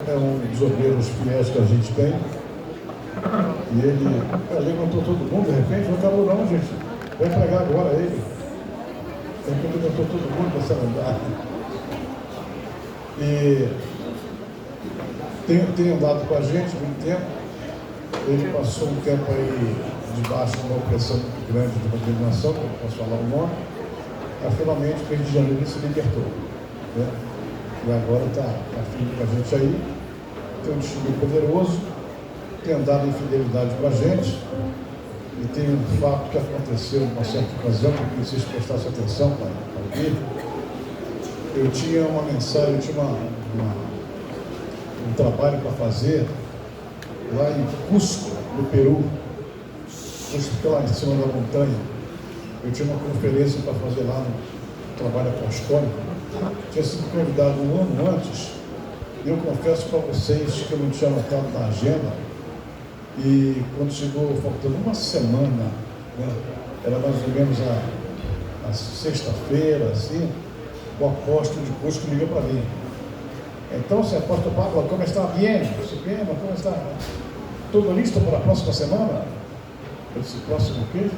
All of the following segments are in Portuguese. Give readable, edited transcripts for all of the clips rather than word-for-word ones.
é um dos obreiros fiéis que a gente tem. E ele levantou todo mundo, de repente, não acabou não, gente. Vai pregar agora ele. Ele levantou todo mundo para se andar. E tem andado com a gente há muito tempo. Ele passou um tempo aí debaixo de uma opressão muito grande de uma dominação, que eu não posso falar o nome. Mas finalmente, o Rio de Janeiro, ele se libertou. Né? E agora está firme com a gente aí. Tem um testemunho poderoso. Tem andado em fidelidade com a gente. E tem um fato que aconteceu em uma certa ocasião, que eu queria que vocês prestassem atenção para ouvir. Eu tinha uma mensagem, eu tinha um trabalho para fazer lá em Cusco, no Peru. Cusco fica lá em cima da montanha. Eu tinha uma conferência para fazer lá no trabalho apostólico. Tinha sido convidado um ano antes. E eu confesso para vocês que eu não tinha anotado na agenda. E quando chegou, faltando uma semana, né, era mais ou menos a sexta-feira, assim, o apóstolo de Cusco ligou para mim. Então, se apóstolo Pablo, como está? Bien, como está? Tudo listo para a próxima semana? Eu disse, próximo o quê?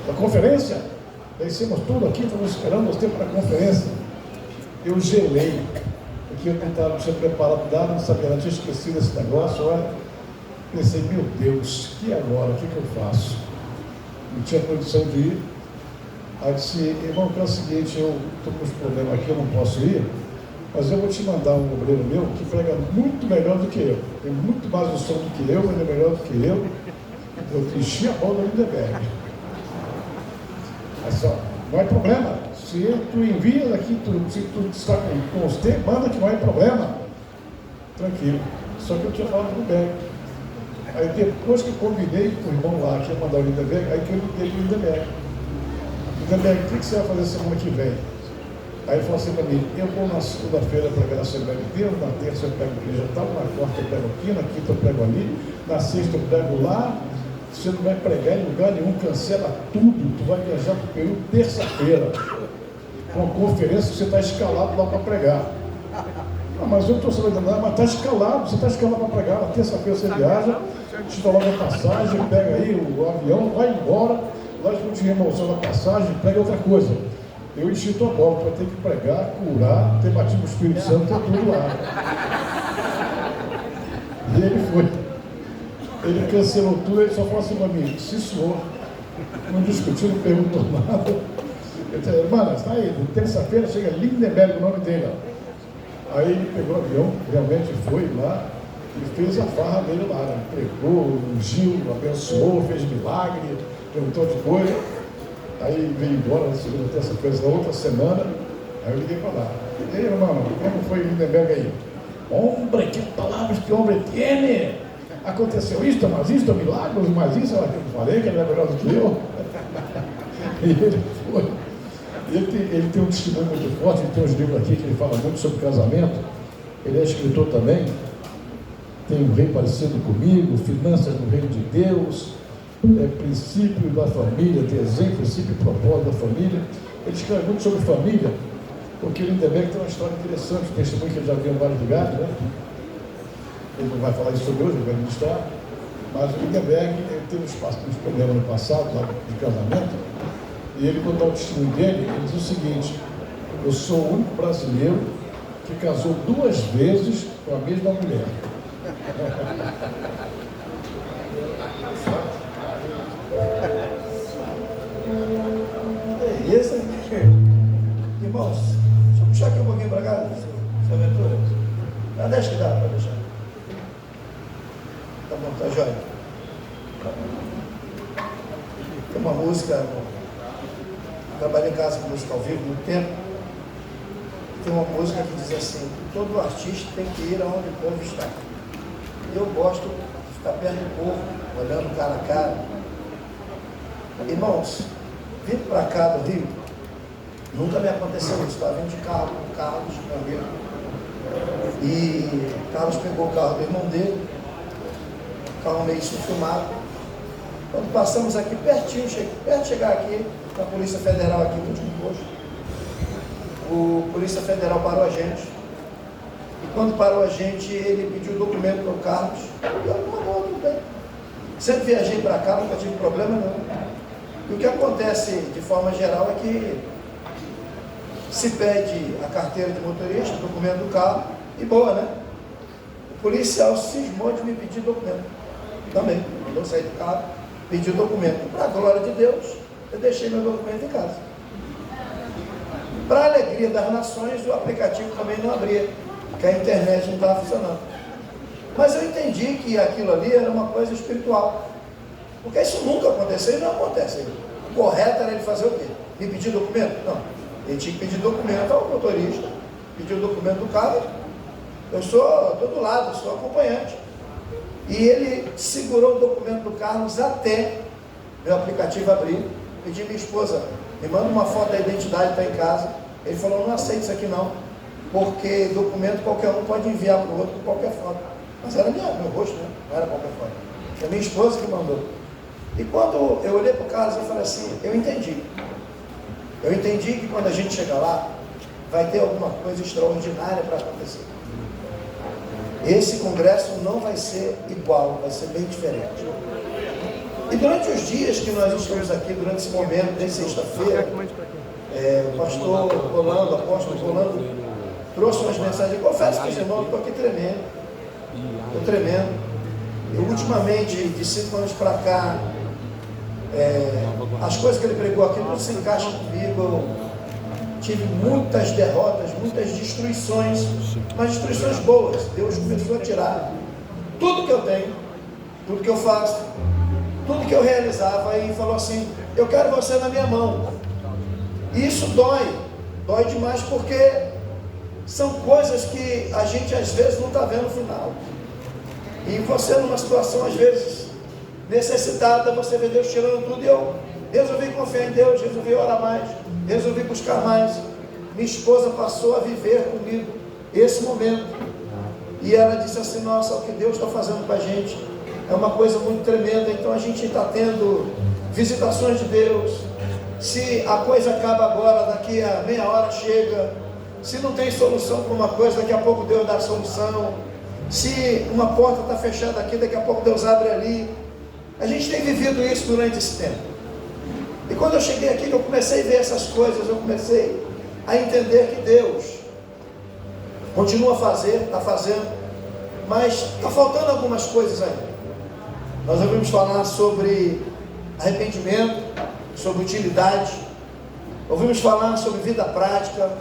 A conferência? Vencemos tudo aqui, estamos esperando os tempos para a conferência. Eu gelei. Porque eu não tinha preparado nada, não sabia, eu tinha esquecido esse negócio, olha. Pensei, meu Deus, e agora? O que eu faço? Não tinha condição de ir. Aí eu disse, irmão, que é o seguinte, eu estou com uns problemas aqui, eu não posso ir, mas eu vou te mandar um obreiro meu que prega muito melhor do que eu. Tem muito mais noção do que eu, ele é melhor do que eu. Eu enchi a bola do Lindenberg. Mas só, não é problema. Se tu envia aqui, se tu está com os tempos, manda que não é problema. Tranquilo. Só que eu tinha falado com o Lindenberg. Aí depois que eu combinei com o irmão lá que ia mandar o Lindenberg, aí que eu liguei para o Lindenberg. Lindenberg, o que você vai fazer semana que vem? Aí ele falou assim para mim, eu vou na segunda-feira pregar na Assembleia de Deus, na terça eu prego igreja tal, na quarta eu prego aqui, na quinta eu prego ali, na sexta eu prego lá. Você não vai pregar em lugar nenhum, cancela tudo, tu vai viajar para o Peru terça-feira. Com uma conferência que você está escalado lá para pregar. Ah, mas eu estou sabendo nada, mas está escalado, você está escalado para pregar. Na terça-feira você viaja, te dá logo a passagem, pega aí o avião, vai embora, lá eles vão te reembolsando a passagem, pega outra coisa. Eu enchi tua bola, tu vai ter que pregar, curar, ter batido o Espírito Santo, ter tudo lá. E ele foi. Ele cancelou tudo, ele só falou assim para mim, sim senhor, não discutiu, não perguntou nada. Eu disse, irmã, está aí, terça-feira chega Lindenberg, o nome dele. Aí ele pegou o avião, realmente foi lá e fez a farra dele lá, né? Pregou, ungiu, abençoou, fez milagre, perguntou de coisa. Aí veio embora na segunda, terça-feira, na outra semana, aí eu liguei para lá. E aí, irmão, como foi Lindenberg aí? Hombre, que palavras que homem tem! Aconteceu isto, milagres, mas isso, eu falei que ele era melhor do que eu. E ele foi. Ele tem um testemunho muito forte, ele tem uns livros aqui que ele fala muito sobre casamento. Ele é escritor também. Tem um rei parecido comigo, Finanças no Reino de Deus, Princípio da Família, Desenho, Princípio e Propósito da Família. Ele escreve muito sobre família, porque o Lindenberg tem uma história interessante, um testemunho que ele já viu em vários lugares, né? Ele não vai falar isso sobre hoje, ele vai ministrar, mas o Lindenberg teve uns problemas no passado, lá de casamento, e ele contou o testemunho dele, ele diz o seguinte, eu sou o único brasileiro que casou 2 vezes com a mesma mulher. É isso aí. Irmãos, deixa eu puxar aqui um pouquinho para cá, seu Ventura. Deixa que dá para deixar. Tá bom, tá jóia. Tem uma música, eu trabalhei em casa com música ao vivo muito tempo. Tem uma música que diz assim, todo artista tem que ir aonde o povo está. Eu gosto de ficar perto do povo, olhando cara a cara. Irmãos, vindo para cá do Rio, nunca me aconteceu isso, estava vindo de carro com o Carlos, meu amigo. E Carlos pegou o carro do irmão dele, o carro meio filmado. Quando passamos aqui pertinho, perto de chegar aqui, na Polícia Federal aqui no último posto, o Polícia Federal parou a gente. E quando parou a gente, ele pediu o documento para o Carlos. E eu mandou, tudo bem. Sempre viajei para cá, nunca tive problema não. E o que acontece de forma geral é que se pede a carteira de motorista, o documento do carro, e boa, né? O policial cismou de me pedir documento. Também, mandou sair do carro, pediu documento. Para a glória de Deus, eu deixei meu documento em casa. Para a alegria das nações, o aplicativo também não abria, porque a internet não estava funcionando. Mas eu entendi que aquilo ali era uma coisa espiritual. Porque isso nunca aconteceu e não acontece. O correto era ele fazer o quê? Me pedir documento? Não. Ele tinha que pedir documento ao motorista, pedir o documento do carro. Eu estou do lado, sou acompanhante. E ele segurou o documento do Carlos até meu aplicativo abrir. Pedi minha esposa, me manda uma foto da identidade, está em casa. Ele falou, não aceito isso aqui não, porque documento qualquer um pode enviar para o outro com qualquer foto. Mas era meu rosto, né? Não era qualquer foto. É minha esposa que mandou. E quando eu olhei para o Carlos, eu falei assim, eu entendi. Eu entendi que quando a gente chegar lá, vai ter alguma coisa extraordinária para acontecer. Esse congresso não vai ser igual, vai ser bem diferente. E durante os dias que nós estamos aqui, durante esse momento, desde sexta-feira, o pastor Rolando, o apóstolo Rolando, trouxe umas mensagens. Eu confesso que os irmãos, estou aqui tremendo. Estou tremendo. Eu, ultimamente, de 5 anos para cá, as coisas que ele pregou aqui não se encaixam comigo. Eu tive muitas derrotas, muitas destruições, mas destruições boas. Deus começou a tirar tudo que eu tenho, tudo que eu faço, tudo que eu realizava, e falou assim, eu quero você na minha mão. E isso dói demais, porque são coisas que a gente às vezes não está vendo o final. E você numa situação às vezes necessitada, você vê Deus tirando tudo. E eu resolvi confiar em Deus, resolvi orar mais, resolvi buscar mais. Minha esposa passou a viver comigo esse momento, e ela disse assim, nossa, o que Deus está fazendo com a gente é uma coisa muito tremenda. Então a gente está tendo visitações de Deus. Se a coisa acaba agora, daqui a meia hora chega. Se não tem solução para uma coisa, daqui a pouco Deus dá a solução. Se uma porta está fechada aqui, daqui a pouco Deus abre ali. A gente tem vivido isso durante esse tempo. E quando eu cheguei aqui, que eu comecei a ver essas coisas, eu comecei a entender que Deus continua a fazer, está fazendo, mas está faltando algumas coisas ainda. Nós ouvimos falar sobre arrependimento, sobre utilidade, ouvimos falar sobre vida prática,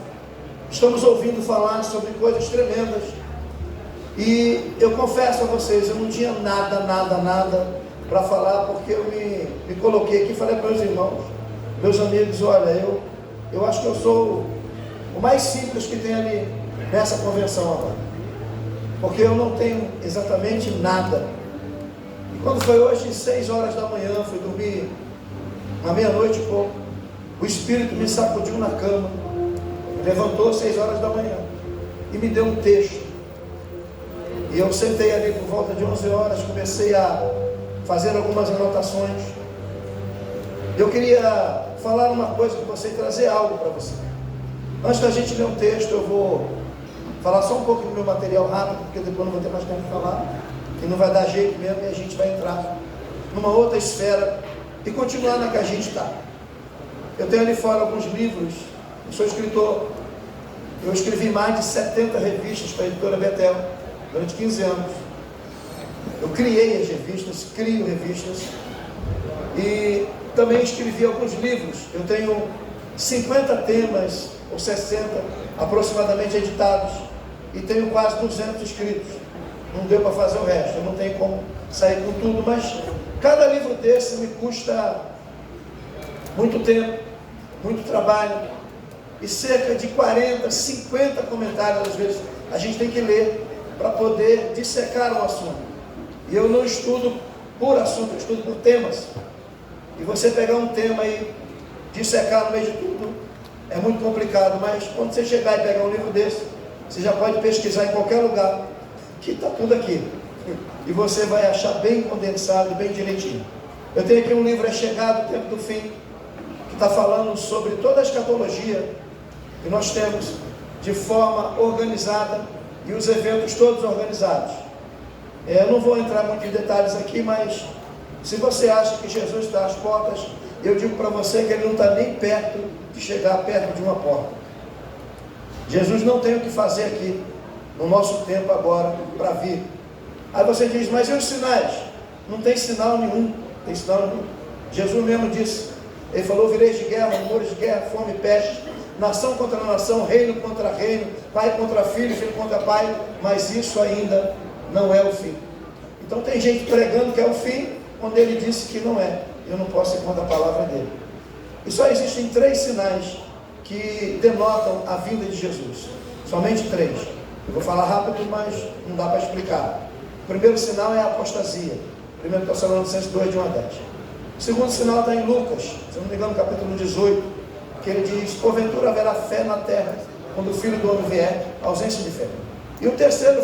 estamos ouvindo falar sobre coisas tremendas. E eu confesso a vocês, eu não tinha nada para falar, porque eu me coloquei aqui e falei para meus irmãos, meus amigos, olha, eu acho que eu sou o mais simples que tem ali nessa convenção agora, porque eu não tenho exatamente nada. E quando foi hoje, 6 horas da manhã, fui dormir à meia-noite e pouco, o Espírito me sacudiu na cama, me levantou 6 horas da manhã e me deu um texto. E eu sentei ali por volta de 11 horas, comecei a fazer algumas anotações. Eu queria falar uma coisa com você e trazer algo para você. Antes da gente ler um texto, eu vou falar só um pouco do meu material rápido, porque depois não vou ter mais tempo de falar, e não vai dar jeito mesmo, e a gente vai entrar numa outra esfera e continuar na que a gente está. Eu tenho ali fora alguns livros, eu sou escritor, eu escrevi mais de 70 revistas para a editora Betel, durante 15 anos. Eu criei as revistas, crio revistas, e também escrevi alguns livros. Eu tenho 50 temas, ou 60 aproximadamente editados, e tenho quase 200 escritos. Não deu para fazer o resto, eu não tenho como sair com tudo, mas cada livro desse me custa muito tempo, muito trabalho, e cerca de 40, 50 comentários às vezes a gente tem que ler para poder dissecar um assunto. E eu não estudo por assunto, eu estudo por temas. E você pegar um tema e dissecar no meio de tudo é muito complicado, mas quando você chegar e pegar um livro desse, você já pode pesquisar em qualquer lugar, que está tudo aqui, e você vai achar bem condensado, bem direitinho. Eu tenho aqui um livro, É Chegado o Tempo do Fim, que está falando sobre toda a escatologia que nós temos de forma organizada e os eventos todos organizados. Eu não vou entrar muito em detalhes aqui, mas se você acha que Jesus está às portas, eu digo para você que ele não está nem perto de chegar perto de uma porta. Jesus não tem o que fazer aqui, no nosso tempo agora, para vir. Aí você diz, mas e os sinais? Não tem sinal nenhum, tem sinal nenhum. Jesus mesmo disse, ele falou, vireis de guerra, rumores de guerra, fome, peste, nação contra nação, reino contra reino, pai contra filho, filho contra pai, mas isso ainda não é o fim. Então tem gente pregando que é o fim, quando ele disse que não é. Eu não posso ir contra a palavra dele. E só existem 3 sinais que denotam a vinda de Jesus. Somente 3. Eu vou falar rápido, mas não dá para explicar. O primeiro sinal é a apostasia. 1 Tessalonicenses 2, de 1 a 10. O segundo sinal está em Lucas, se não me engano, capítulo 18, que ele diz, porventura haverá fé na terra, quando o Filho do Homem vier, ausência de fé. E o terceiro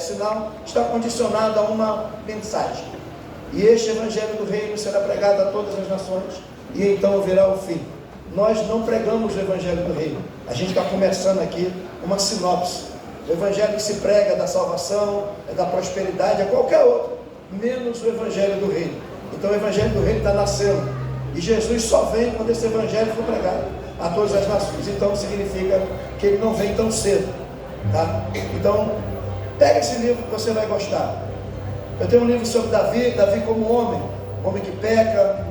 sinal está condicionado a uma mensagem. E este evangelho do reino será pregado a todas as nações, e então virá o fim. Nós não pregamos o evangelho do reino. A gente está começando aqui uma sinopse. O evangelho que se prega é da salvação, é da prosperidade, é qualquer outro, menos o evangelho do reino. Então o evangelho do reino está nascendo. E Jesus só vem quando esse evangelho for pregado a todas as nações. Então significa que ele não vem tão cedo. Tá? Então, pega esse livro que você vai gostar. Eu tenho um livro sobre Davi, Davi como homem que peca,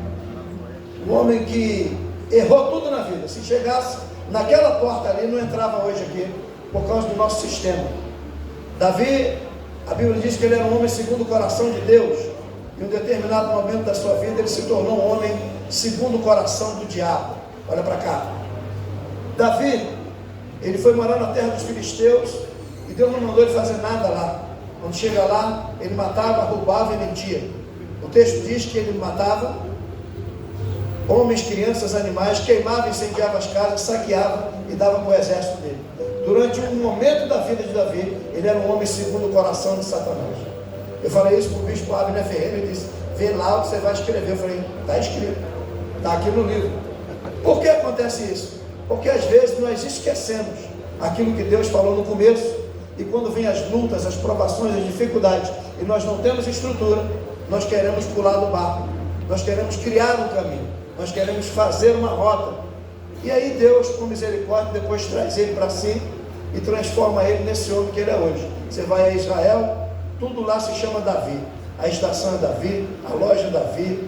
um homem que errou tudo na vida. Se chegasse naquela porta ali, não entrava hoje aqui, por causa do nosso sistema. Davi, a Bíblia diz que ele era um homem segundo o coração de Deus. Em um determinado momento da sua vida, ele se tornou um homem segundo o coração do diabo. Olha para cá. Davi, ele foi morar na terra dos filisteus, e Deus não mandou ele fazer nada lá. Quando chega lá, ele matava, roubava e mentia. O texto diz que ele matava homens, crianças, animais, queimava e incendiava as casas, saqueava e dava para o exército dele. Durante um momento da vida de Davi, ele era um homem segundo o coração de Satanás. Eu falei isso para o bispo Abner Ferreira, ele disse, vê lá o que você vai escrever. Eu falei, está escrito, está aqui no livro. Por que acontece isso? Porque às vezes nós esquecemos aquilo que Deus falou no começo, e quando vem as lutas, as provações, as dificuldades, e nós não temos estrutura, nós queremos pular do barco, nós queremos criar um caminho, nós queremos fazer uma rota, e aí Deus, com misericórdia, depois traz ele para si, e transforma ele nesse homem que ele é hoje. Você vai a Israel, tudo lá se chama Davi, a estação é Davi, a loja é Davi,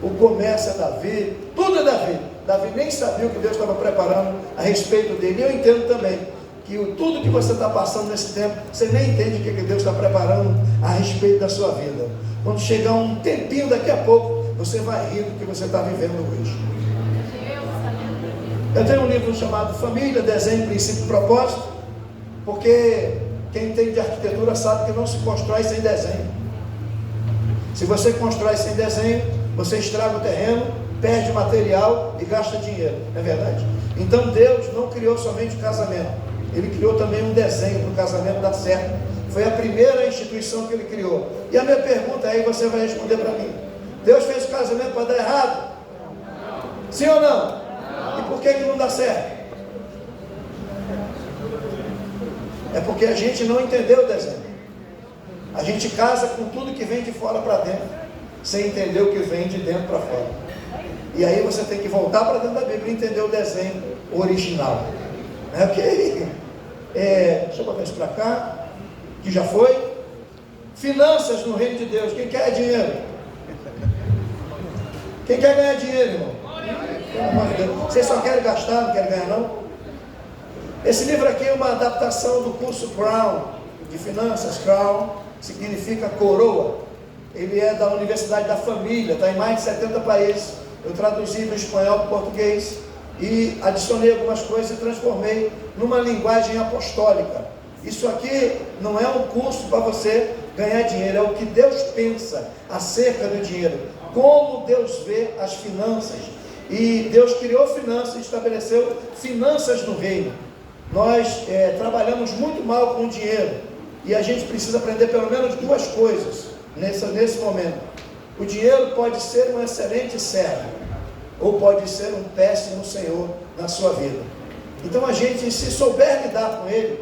o comércio é Davi, tudo é Davi. Davi nem sabia o que Deus estava preparando a respeito dele. Eu entendo também que tudo que você está passando nesse tempo, você nem entende o que Deus está preparando a respeito da sua vida. Quando chegar um tempinho daqui a pouco, você vai rir do que você está vivendo hoje. Eu tenho um livro chamado Família, Desenho, Princípio e Propósito, porque quem entende de arquitetura sabe que não se constrói sem desenho. Se você constrói sem desenho, você estraga o terreno, perde material e gasta dinheiro, não é verdade? Então Deus não criou somente o casamento, ele criou também um desenho para o casamento dar certo. Foi a primeira instituição que ele criou. E a minha pergunta aí, você vai responder para mim: Deus fez o casamento para dar errado? Sim ou não? E por que não dá certo? É porque a gente não entendeu o desenho. A gente casa com tudo que vem de fora para dentro, sem entender o que vem de dentro para fora. E aí você tem que voltar para dentro da Bíblia e entender o desenho original. Ok? Deixa eu botar isso para cá, que já foi. Finanças no reino de Deus. Quem quer dinheiro? Quem quer ganhar dinheiro, irmão? Pelo amor de Deus. Vocês só querem gastar, não querem ganhar, não? Esse livro aqui é uma adaptação do curso Crown, de finanças. Crown significa coroa. Ele é da Universidade da Família, está em mais de 70 países. Eu traduzi do espanhol para o português e adicionei algumas coisas e transformei numa linguagem apostólica. Isso aqui não é um curso para você ganhar dinheiro, é o que Deus pensa acerca do dinheiro, como Deus vê as finanças. E Deus criou finanças e estabeleceu finanças no reino. Nós trabalhamos muito mal com o dinheiro e a gente precisa aprender pelo menos duas coisas nesse momento. O dinheiro pode ser um excelente servo ou pode ser um péssimo senhor na sua vida. Então a gente, se souber lidar com ele,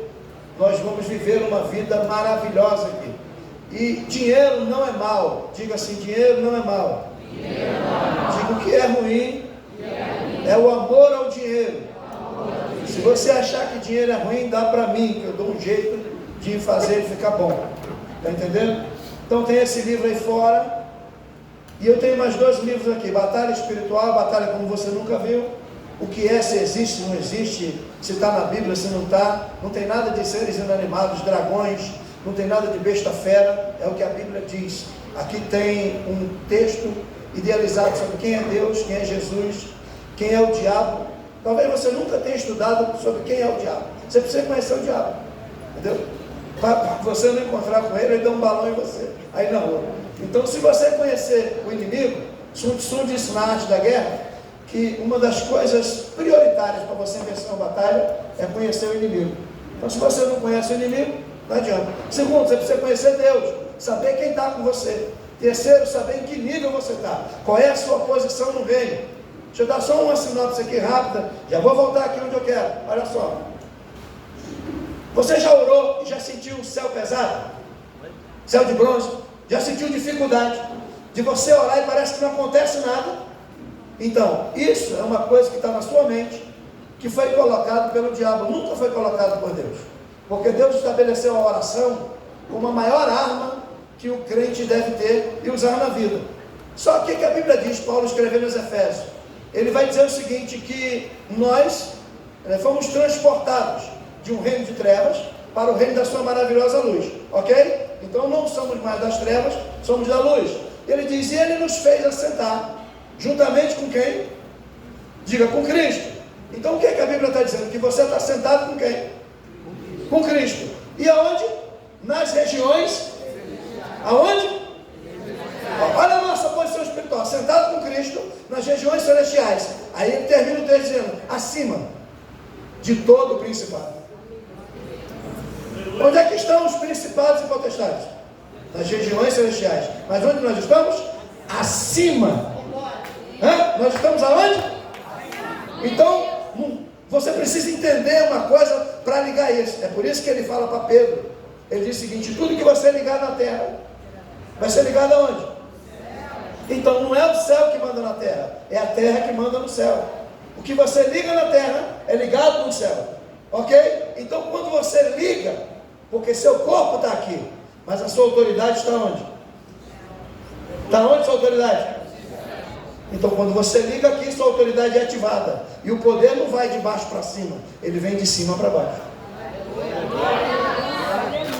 nós vamos viver uma vida maravilhosa aqui. E dinheiro não é mal. Diga assim, dinheiro não é mal. Diga, o que é ruim é o amor ao dinheiro. Se você achar que dinheiro é ruim, dá para mim, que eu dou um jeito de fazer ele ficar bom. Está entendendo? Então tem esse livro aí fora. E eu tenho mais 2 livros aqui. Batalha Espiritual, Batalha Como Você Nunca Viu. O que é, se existe, se não existe, se está na Bíblia, se não está. Não tem nada de seres inanimados, dragões, não tem nada de besta fera, é o que a Bíblia diz. Aqui tem um texto idealizado sobre quem é Deus, quem é Jesus, quem é o diabo. Talvez você nunca tenha estudado sobre quem é o diabo. Você precisa conhecer o diabo, entendeu? Para você não encontrar com ele, ele dá um balão em você, aí na rua. Então, se você conhecer o inimigo, Sun Tzu disse na Arte da Guerra, que uma das coisas prioritárias para você vencer uma batalha é conhecer o inimigo. Então, se você não conhece o inimigo, não adianta. Segundo, você precisa conhecer Deus, saber quem está com você. Terceiro, saber em que nível você está, qual é a sua posição no reino. Deixa eu dar só uma sinopse aqui rápida, já vou voltar aqui onde eu quero. Olha só. Você já orou e já sentiu o céu pesado? Céu de bronze? Já sentiu dificuldade de você orar e parece que não acontece nada? Então, isso é uma coisa que está na sua mente, que foi colocado pelo diabo, nunca foi colocado por Deus. Porque Deus estabeleceu a oração como a maior arma que o crente deve ter e usar na vida. Só que a Bíblia diz, Paulo escreveu nos Efésios, ele vai dizer o seguinte, que nós fomos transportados de um reino de trevas para o reino da sua maravilhosa luz, ok? Então não somos mais das trevas, somos da luz. Ele diz, e ele nos fez assentar, juntamente com quem? Diga, com Cristo. Então o que a Bíblia está dizendo? Que você está sentado com quem? Com Cristo. E aonde? Nas regiões. Aonde? Olha a nossa posição espiritual, sentado com Cristo nas regiões celestiais. Aí ele termina o texto dizendo, acima de todo o principado. Onde é que estão os principados e potestades? Nas regiões celestiais. Mas onde nós estamos? Acima. Nós estamos aonde? Então, você precisa entender uma coisa para ligar isso. É por isso que ele fala para Pedro. Ele diz o seguinte, tudo que você ligar na terra, vai ser ligado aonde? Então não é o céu que manda na terra, é a terra que manda no céu. O que você liga na terra é ligado no céu, ok? Então quando você liga, porque seu corpo está aqui, mas a sua autoridade está onde? Está onde sua autoridade? Então quando você liga aqui, sua autoridade é ativada, e o poder não vai de baixo para cima, ele vem de cima para baixo.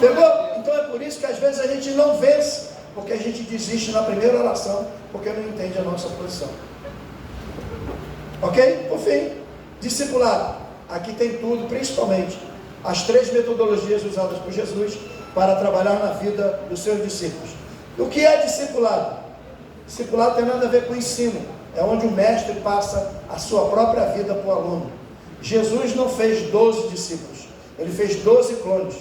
Pegou? Então é por isso que às vezes a gente não vence, porque a gente desiste na primeira oração, porque não entende a nossa posição. Ok? Por fim, discipulado. Aqui tem tudo, principalmente as 3 metodologias usadas por Jesus para trabalhar na vida dos seus discípulos. O que é discipulado? Discipulado tem nada a ver com ensino, é onde o mestre passa a sua própria vida para o aluno. Jesus não fez 12 discípulos, ele fez 12 clones.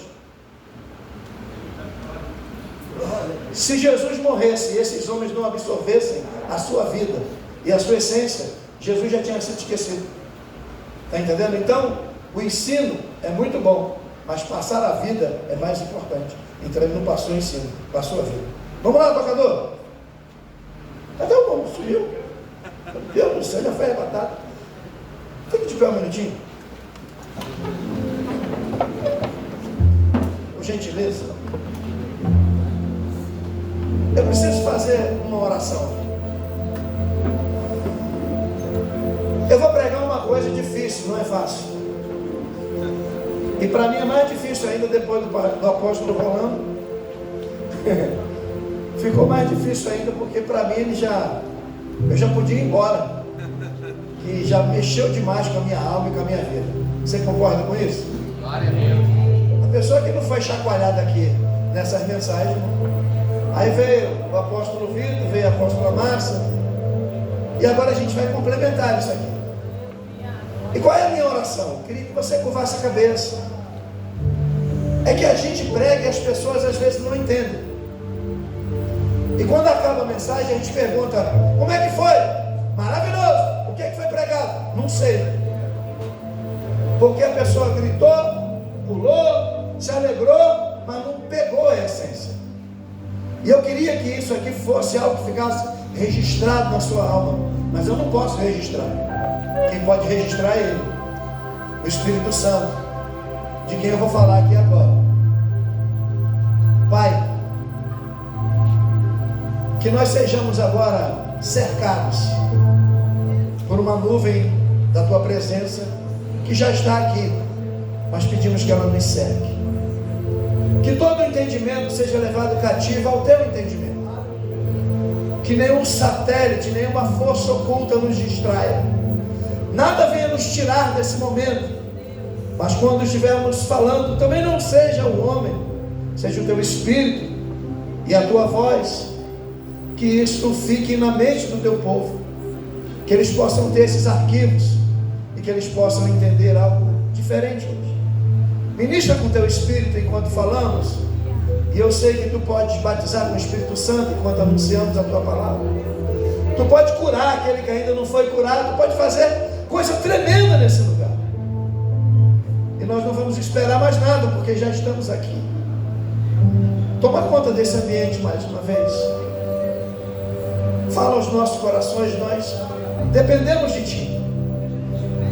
Se Jesus morresse e esses homens não absorvessem a sua vida e a sua essência, Jesus já tinha sido esquecido. Está entendendo? Então, o ensino é muito bom, mas passar a vida é mais importante. Então ele não passou o ensino, passou a vida. Vamos lá, tocador. Cadê o bom? Sumiu. Meu Deus do céu, já foi arrebatado. Fique de pé um minutinho. Por gentileza. Eu preciso fazer uma oração. Eu vou pregar uma coisa difícil, não é fácil. E para mim é mais difícil ainda depois do apóstolo Rolando. Ficou mais difícil ainda porque para mim eu já podia ir embora. E já mexeu demais com a minha alma e com a minha vida. Você concorda com isso? Glória a Deus. A pessoa que não foi chacoalhada aqui nessas mensagens, aí veio o apóstolo Vitor, veio a apóstola Márcia, e agora a gente vai complementar isso aqui. E qual é a minha oração? Eu queria que você curvasse a cabeça. É que a gente prega e as pessoas às vezes não entendem. E quando acaba a mensagem, a gente pergunta, como é que foi? Maravilhoso! O que é que foi pregado? Não sei. Porque a pessoa gritou, pulou, se pegou a essência. E eu queria que isso aqui fosse algo que ficasse registrado na sua alma, mas eu não posso registrar. Quem pode registrar é Ele, o Espírito Santo, de quem eu vou falar aqui agora. Pai, que nós sejamos agora cercados por uma nuvem da Tua presença, que já está aqui, mas pedimos que ela nos cerque. Que todo entendimento seja levado cativo ao Teu entendimento. Que nenhum satélite, nenhuma força oculta nos distraia. Nada venha nos tirar desse momento. Mas quando estivermos falando, também não seja o homem, seja o Teu Espírito e a Tua voz. Que isso fique na mente do Teu povo. Que eles possam ter esses arquivos e que eles possam entender algo diferente hoje. Ministra com o Teu Espírito enquanto falamos. E eu sei que Tu podes batizar com o Espírito Santo enquanto anunciamos a Tua palavra. Tu pode curar aquele que ainda não foi curado. Tu pode fazer coisa tremenda nesse lugar. E nós não vamos esperar mais nada, porque já estamos aqui. Toma conta desse ambiente mais uma vez. Fala aos nossos corações, nós dependemos de Ti.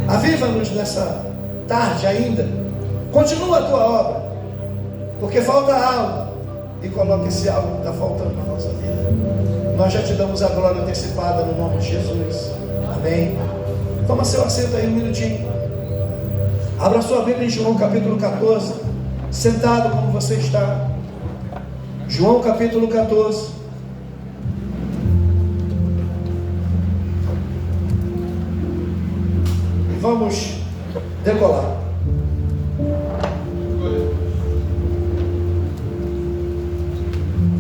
Aviva-nos nessa tarde ainda. Continua a Tua obra, porque falta algo, e coloca esse algo que está faltando na nossa vida. Nós já Te damos a glória antecipada no nome de Jesus. Amém. Toma seu assento aí um minutinho. Abra sua Bíblia em João capítulo 14. Sentado como você está. João capítulo 14. E vamos decolar.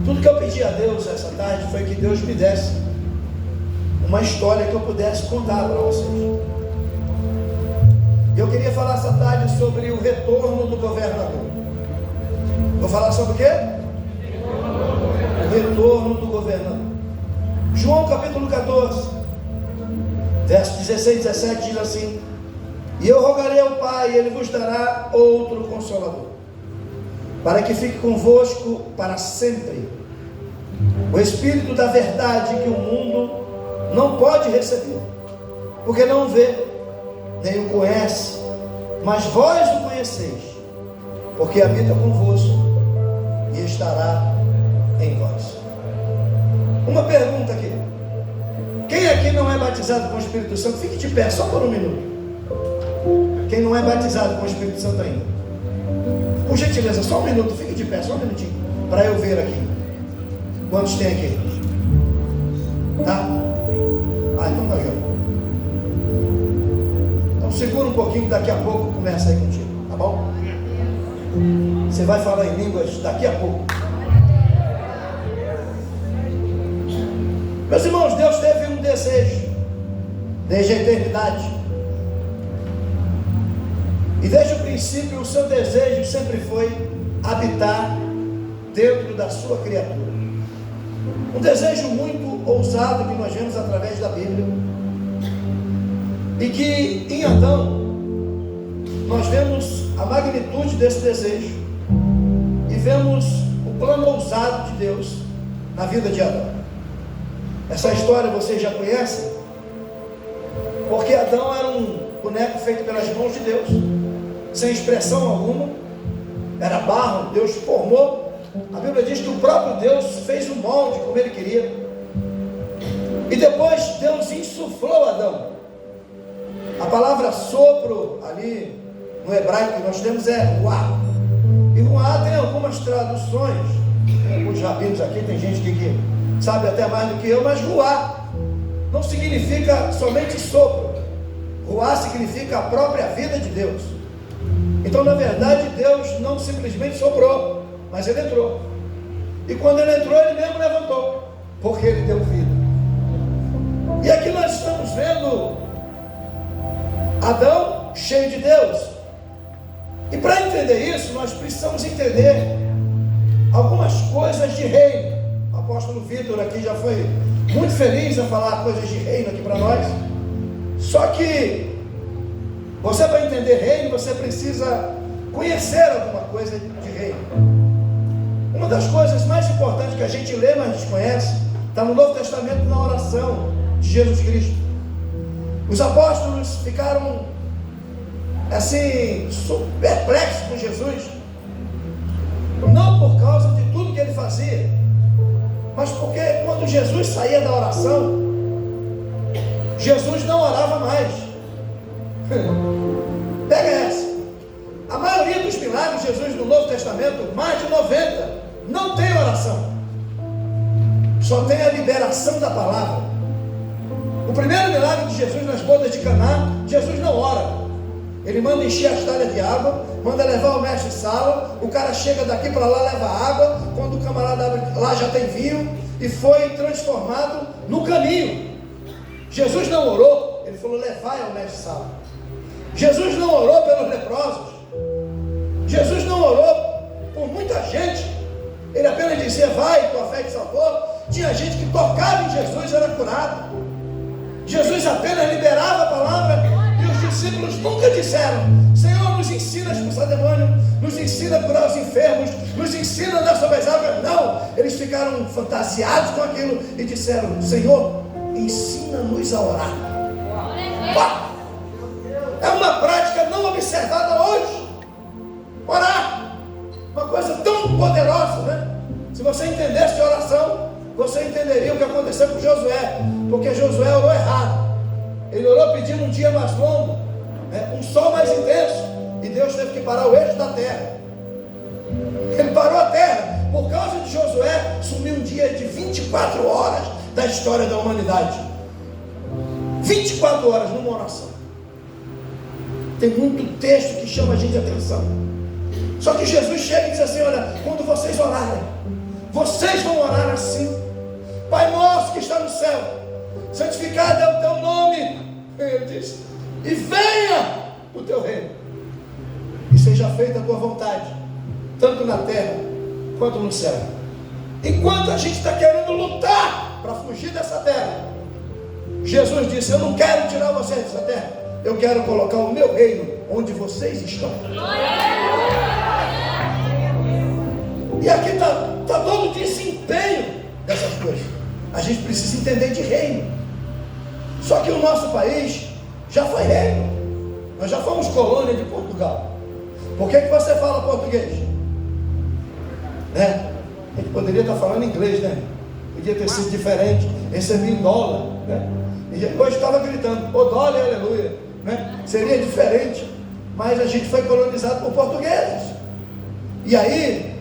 Tudo que eu pedi a Deus essa tarde foi que Deus me desse uma história que eu pudesse contar para vocês. Eu queria falar essa tarde sobre o retorno do governador. Vou falar sobre o quê? O retorno do governador. João capítulo 14, verso 16 e 17 diz assim: E eu rogarei ao Pai, e Ele vos dará outro Consolador, para que fique convosco para sempre, o Espírito da verdade, que o mundo não pode receber, porque não o vê, nem o conhece, mas vós o conheceis, porque habita convosco e estará em vós. Uma pergunta aqui: quem aqui não é batizado com o Espírito Santo? Fique de pé só por um minuto. Quem não é batizado com o Espírito Santo ainda, por gentileza, só um minuto, fique de pé, só um minutinho, para eu ver aqui. Quantos tem aqui? Tá? Então tá joia. Então segura um pouquinho, daqui a pouco começa aí contigo, tá bom? Você vai falar em línguas daqui a pouco. Meus irmãos, Deus teve um desejo desde a eternidade. E desde o princípio o seu desejo sempre foi habitar dentro da sua criatura. Um desejo muito ousado que nós vemos através da Bíblia. E que em Adão nós vemos a magnitude desse desejo. E vemos o plano ousado de Deus na vida de Adão. Essa história vocês já conhecem? Porque Adão era um boneco feito pelas mãos de Deus, sem expressão alguma, era barro, Deus formou. A Bíblia diz que o próprio Deus fez o molde como Ele queria, e depois Deus insuflou Adão. A palavra sopro ali no hebraico que nós temos é ruá, e ruá tem algumas traduções. Os rabinos aqui, tem gente que sabe até mais do que eu, mas ruá não significa somente sopro. Ruá significa a própria vida de Deus. Então, na verdade, Deus não simplesmente soprou, mas Ele entrou. E quando Ele entrou, Ele mesmo levantou, porque Ele deu vida. E aqui nós estamos vendo Adão cheio de Deus. E para entender isso, nós precisamos entender algumas coisas de reino. O apóstolo Vitor aqui já foi muito feliz a falar coisas de reino aqui para nós. Só que você, para entender reino, você precisa conhecer alguma coisa de reino. das coisas mais importantes que a gente lê, mas desconhece, está no Novo Testamento, na oração de Jesus Cristo. Os apóstolos ficaram assim, perplexos com Jesus, não por causa de tudo que ele fazia, mas porque quando Jesus saía da oração, Jesus não orava mais. Pega essa. A maioria dos milagres de Jesus no Novo Testamento, mais de 90, não tem oração, só tem a liberação da palavra. O primeiro milagre de Jesus nas bodas de Caná, Jesus não ora. Ele manda encher as talhas de água, manda levar o mestre sala, o cara chega daqui para lá, leva água, quando o camarada abre, lá já tem vinho, e foi transformado no caminho. Jesus não orou, ele falou, levai ao mestre sala. Jesus não orou pelos leprosos, Jesus não orou por muita gente, ele apenas dizia, vai, tua fé te salvou. Tinha gente que tocava em Jesus e era curado. Jesus apenas liberava a palavra, e os discípulos nunca disseram, Senhor, nos ensina a expulsar demônio, nos ensina a curar os enfermos, nos ensina a andar sobre as águas. Não, eles ficaram fantasiados com aquilo e disseram, Senhor, ensina-nos a orar. É uma prática não observada hoje, orar, uma coisa tão poderosa, né? Se você entendesse de oração, você entenderia o que aconteceu com Josué, porque Josué orou errado. Ele orou pedindo um dia mais longo, né? Um sol mais intenso, e Deus teve que parar o eixo da terra. Ele parou a terra, por causa de Josué, sumiu um dia de 24 horas da história da humanidade. 24 horas numa oração. Tem muito texto que chama a gente de atenção. Só que Jesus chega e diz assim, olha, quando vocês orarem, vocês vão orar assim, Pai nosso que está no céu, santificado é o teu nome, ele diz, e venha o teu reino, e seja feita a tua vontade, tanto na terra quanto no céu. Enquanto a gente está querendo lutar para fugir dessa terra, Jesus disse, eu não quero tirar vocês dessa terra, eu quero colocar o meu reino onde vocês estão. E aqui está todo o desempenho dessas coisas. A gente precisa entender de reino. Só que o nosso país já foi reino. Nós já fomos colônia de Portugal. Por que você fala português? Né? A gente poderia estar falando inglês, né? Podia ter sido diferente. Recebi em dólar, né? E hoje estava gritando, ô dólar, aleluia, né? Seria diferente. Mas a gente foi colonizado por portugueses. E aí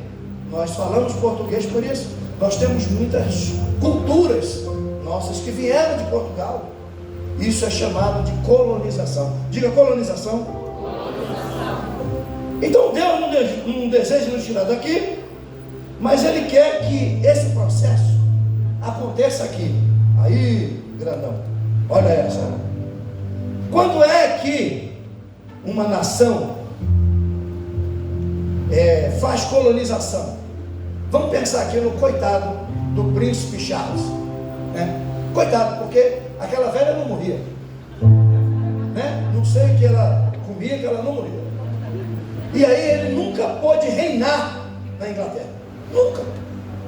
nós falamos português por isso. Nós temos muitas culturas nossas que vieram de Portugal. Isso é chamado de colonização. Diga colonização. Então Deus não deseja nos tirar daqui, mas Ele quer que esse processo aconteça aqui. Aí, grandão, olha essa. Quando é que uma nação faz colonização? Vamos pensar aqui no coitado do príncipe Charles, né? Coitado, porque aquela velha não morria, né? Não sei o que ela comia, que ela não morria. E aí ele nunca pôde reinar na Inglaterra,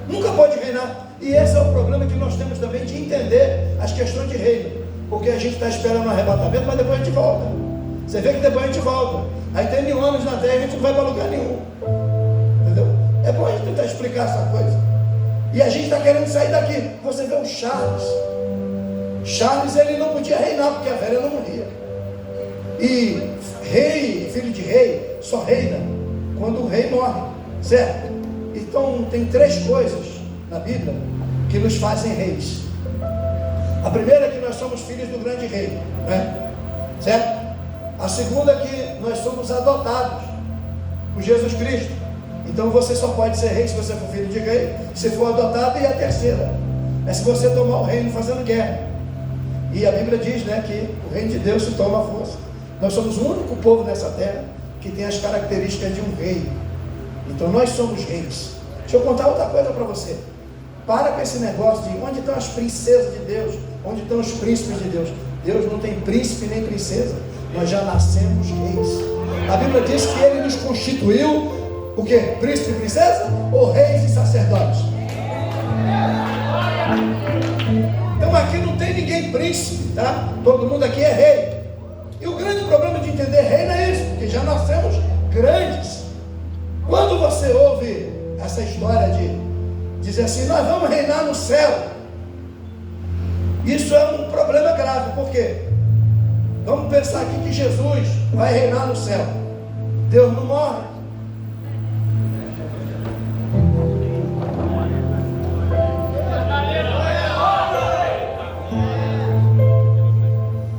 nunca pôde reinar. E esse é o problema que nós temos também de entender as questões de reino, porque a gente está esperando um arrebatamento, mas depois a gente volta. Você vê que depois a gente volta, aí tem 1000 anos na terra e a gente não vai para lugar nenhum. Entendeu? É bom a gente tentar explicar essa coisa. E a gente está querendo sair daqui. Você vê o Charles. Charles, ele não podia reinar porque a velha não morria. E rei, filho de rei, só reina quando o rei morre, certo? Então tem 3 coisas na Bíblia que nos fazem reis. A primeira é que nós somos filhos do grande rei, né? Certo? A segunda é que nós somos adotados por Jesus Cristo. Então você só pode ser rei se você for filho de rei, se for adotado. E a terceira é se você tomar o reino fazendo guerra. E a Bíblia diz, né, que o reino de Deus se toma à força. Nós somos o único povo nessa terra que tem as características de um rei. Então nós somos reis. Deixa eu contar outra coisa para você. Para com esse negócio de onde estão as princesas de Deus, onde estão os príncipes de Deus. Deus não tem príncipe nem princesa. Nós já nascemos reis. A Bíblia diz que Ele nos constituiu o que? Príncipe e princesa? Ou reis e sacerdotes? príncipe, tá? Todo mundo aqui é rei. E o grande problema de entender reino é isso, porque já nascemos grandes. Quando você ouve essa história de dizer assim, nós vamos reinar no céu, isso é um problema grave. Por quê? Vamos pensar aqui que Jesus vai reinar no céu. Deus não morre.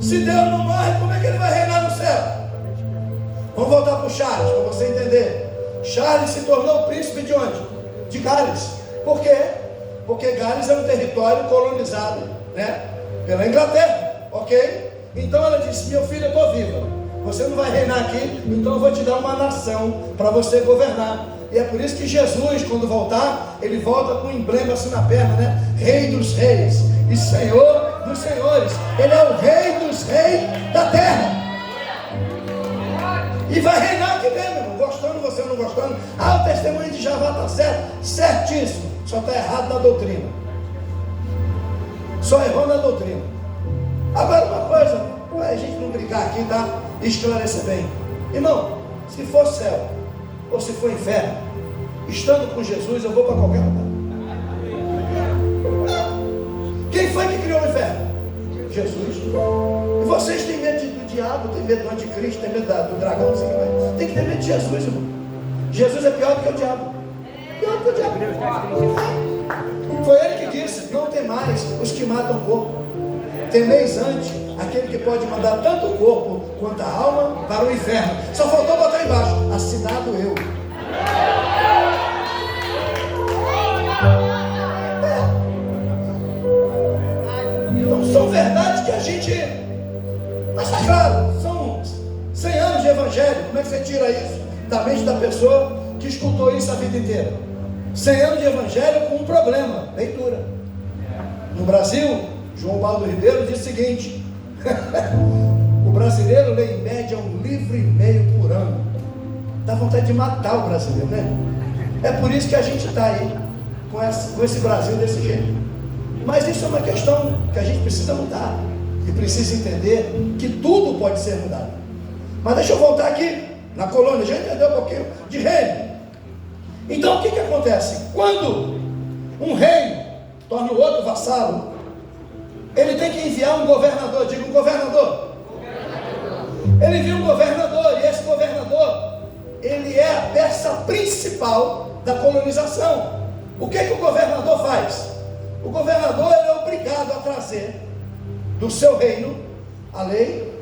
Se Deus não morre, como é que ele vai reinar no céu? Vamos voltar para o Charles, para você entender. Charles se tornou príncipe de onde? De Gales. Por quê? Porque Gales é um território colonizado, né, pela Inglaterra, ok? Então ela disse, meu filho, eu estou viva, você não vai reinar aqui, então eu vou te dar uma nação para você governar. E é por isso que Jesus, quando voltar, ele volta com um emblema assim na perna, né? Rei dos reis e Senhor dos senhores. Ele é o rei dos reis da terra. E vai reinar aqui mesmo, irmão. Gostando você ou não gostando. O testemunho de Jeová está certo, certíssimo. Só está errado na doutrina. Só errou na doutrina. Agora uma coisa, para a gente não brigar aqui, tá? Esclarecer bem. Irmão, se for céu ou se for inferno, estando com Jesus, eu vou para qualquer lugar. Quem foi que criou o inferno? Jesus. E vocês têm medo do diabo, têm medo do anticristo, têm medo do dragão, não sei o que mais. Tem que ter medo de Jesus, irmão. Jesus é pior do que o diabo. Pior do que o diabo. Foi ele que disse, não tem mais os que matam o corpo. Temeis antes aquele que pode mandar tanto o corpo quanto a alma para o inferno. Só faltou botar embaixo, assinado eu. Então são verdades que a gente... Mas está claro, são 100 anos de evangelho. Como é que você tira isso da mente da pessoa que escutou isso a vida inteira? 100 anos de evangelho com um problema, leitura. No Brasil, João Baldo Ribeiro diz o seguinte: o brasileiro lê em média 1,5 livro por ano. Dá vontade de matar o brasileiro, né? É por isso que a gente está aí com esse Brasil desse jeito. Mas isso é uma questão que a gente precisa mudar e precisa entender que tudo pode ser mudado. Mas deixa eu voltar aqui na colônia. Já entendeu um pouquinho de reino? Então o que acontece? Quando um reino torna o outro vassalo, ele tem que enviar um governador. Diga um governador. Ele envia um governador, e esse governador, ele é a peça principal da colonização. O que o governador faz? O governador, ele é obrigado a trazer do seu reino a lei,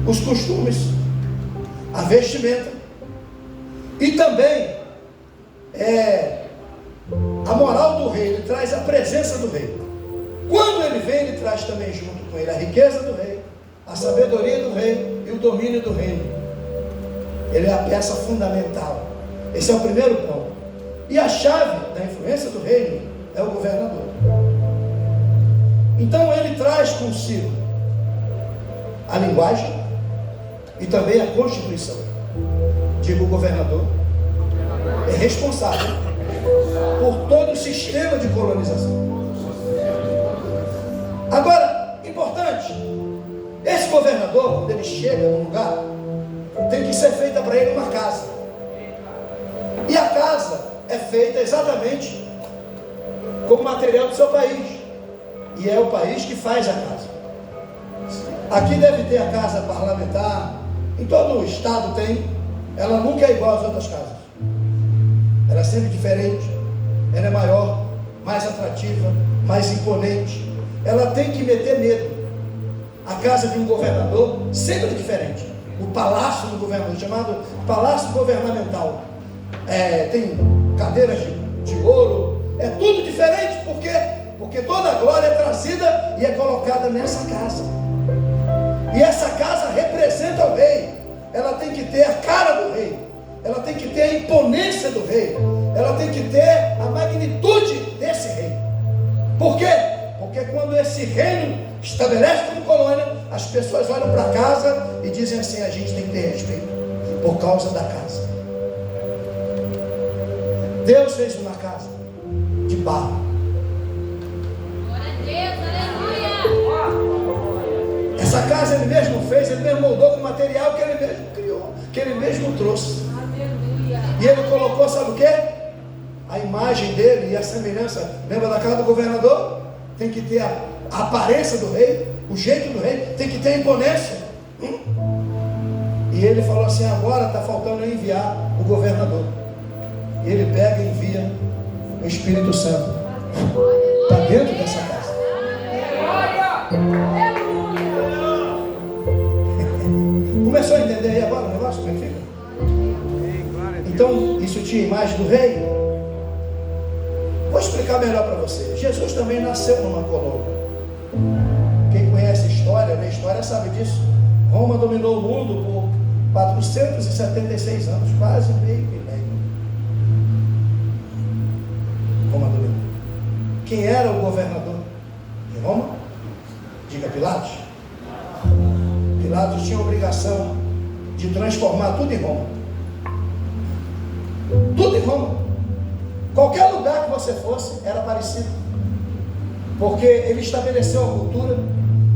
os costumes, a vestimenta e também a moral do rei. Ele traz a presença do rei. Quando ele vem, ele traz também junto com ele a riqueza do rei, a sabedoria do rei e o domínio do reino. Ele é a peça fundamental. Esse é o primeiro ponto. E a chave da influência do reino é o governador. Então ele traz consigo a linguagem e também a Constituição. Digo, o governador é responsável por todo o sistema de colonização. Agora, importante, esse governador, quando ele chega num lugar, tem que ser feita para ele uma casa. E a casa é feita exatamente com o material do seu país. E é o país que faz a casa. Aqui deve ter a casa parlamentar, em todo o estado tem. Ela nunca é igual às outras casas. Ela é sempre diferente. Ela é maior, mais atrativa, mais imponente. Ela tem que meter medo. A casa de um governador sempre é diferente. O palácio do governador, chamado palácio governamental, tem cadeiras de ouro. É tudo diferente. Por quê? Porque toda a glória é trazida e é colocada nessa casa. E essa casa representa o rei. Ela tem que ter a cara do rei. Ela tem que ter a imponência do rei. Ela tem que ter a magnitude desse rei. Por quê? Porque quando esse reino estabelece como colônia, as pessoas olham para casa e dizem assim: a gente tem que ter respeito por causa da casa. Deus fez uma casa de barro. Glória a Deus, aleluia! Essa casa ele mesmo fez, ele mesmo moldou com material que ele mesmo criou, que ele mesmo trouxe. E ele colocou, sabe o que? A imagem dele e a semelhança. Lembra da casa do governador? Tem que ter a aparência do rei, o jeito do rei, tem que ter a imponência. E ele falou assim: agora está faltando eu enviar o governador. E ele pega e envia o Espírito Santo. Está dentro dessa casa. Começou a entender aí agora o negócio? Como é que fica? Então, isso tinha imagem do rei. Vou explicar melhor para você. Jesus também nasceu numa colônia. Quem conhece a história, né? A história sabe disso. Roma dominou o mundo por 476 anos, quase meio milênio. Roma dominou. Quem era o governador de Roma? Diga, Pilatos. Pilatos tinha a obrigação de transformar tudo em Roma. Tudo em Roma. Qualquer lugar que você fosse era parecido. Porque ele estabeleceu a cultura,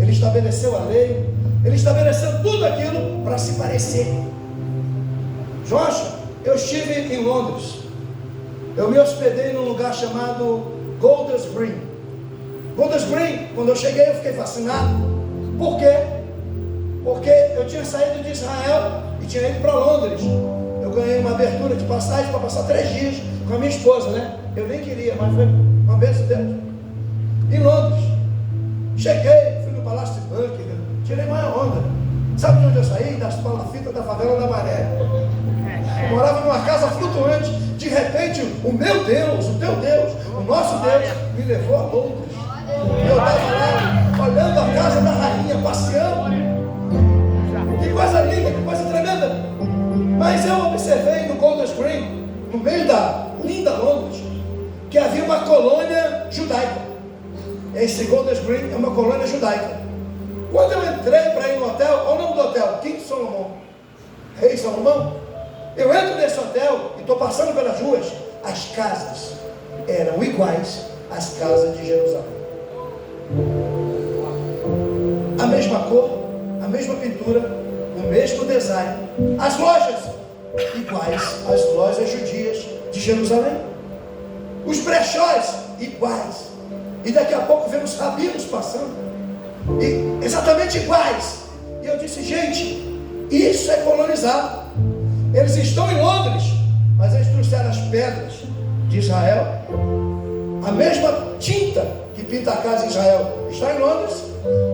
ele estabeleceu a lei, ele estabeleceu tudo aquilo para se parecer. Joshua, eu estive em Londres. Eu me hospedei num lugar chamado Golders Green. Golders Green, quando eu cheguei, eu fiquei fascinado. Por quê? Porque eu tinha saído de Israel e tinha ido para Londres. Eu ganhei uma abertura de passagem para passar 3 dias com a minha esposa, né? Eu nem queria, mas foi uma bênção de Deus. Em Londres. Cheguei, fui no Palácio de Buckingham, tirei maior onda. Sabe de onde eu saí? Das palafitas da favela da Maré. Eu morava numa casa flutuante. De repente, o meu Deus, o teu Deus, o nosso Deus, me levou a Londres. Eu estava lá, olhando a casa da rainha, passeando. Que coisa linda, que coisa tremenda. Mas eu observei no Golders Green, no meio da linda Londres, que havia uma colônia judaica. Esse Golders Green é uma colônia judaica. Quando eu entrei para ir no hotel, olha o nome do hotel, King Solomon, Rei Salomão. Eu entro nesse hotel e estou passando pelas ruas. As casas eram iguais às casas de Jerusalém. A mesma cor, a mesma pintura, o mesmo design. As lojas iguais às lojas judias de Jerusalém. Os brechós iguais. E daqui a pouco vemos rabinos passando. E exatamente iguais. E eu disse, gente, isso é colonizar. Eles estão em Londres, mas eles trouxeram as pedras de Israel. A mesma tinta que pinta a casa em Israel está em Londres.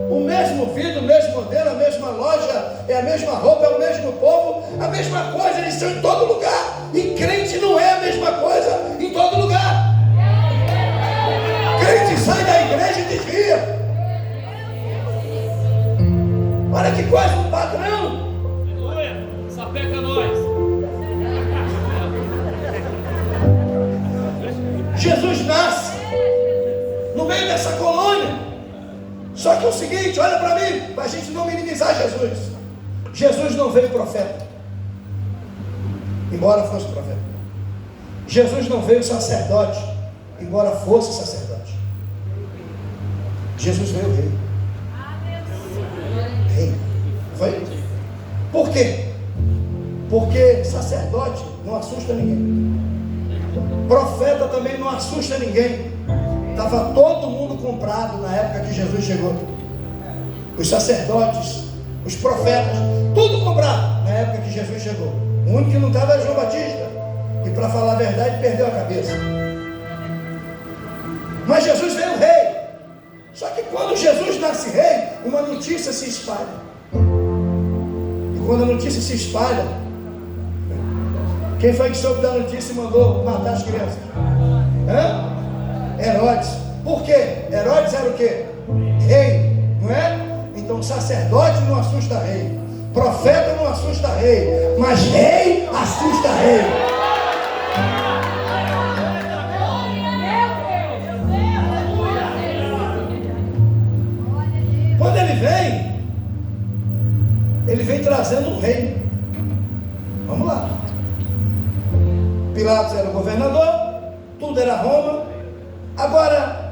O mesmo vidro, o mesmo modelo, a mesma loja, é a mesma roupa, é o mesmo povo, a mesma coisa, eles estão em todo lugar. E crente não é a mesma coisa em todo lugar. Crente sai da igreja e desvia. Olha que coisa, um padrão. Aleluia, sapeca nós. Jesus nasce no meio dessa colônia. Só que é o seguinte, olha para mim, para a gente não minimizar Jesus. Jesus não veio profeta, embora fosse profeta. Jesus não veio sacerdote, embora fosse sacerdote. Jesus veio rei. Rei. Foi? Por quê? Porque sacerdote não assusta ninguém. Profeta também não assusta ninguém. Estava todo mundo comprado na época que Jesus chegou. Os sacerdotes, os profetas, tudo comprado na época que Jesus chegou. O único que não estava era João Batista. E para falar a verdade, perdeu a cabeça. Mas Jesus veio rei. Só que quando Jesus nasce rei, uma notícia se espalha. E quando a notícia se espalha, quem foi que soube da notícia e mandou matar as crianças? Hã? Herodes. Por quê? Herodes era o quê? Rei, não é? Então sacerdote não assusta rei, profeta não assusta rei, mas rei assusta rei. Quando ele vem trazendo um rei. Vamos lá. Pilatos era o governador, tudo era Roma. Agora,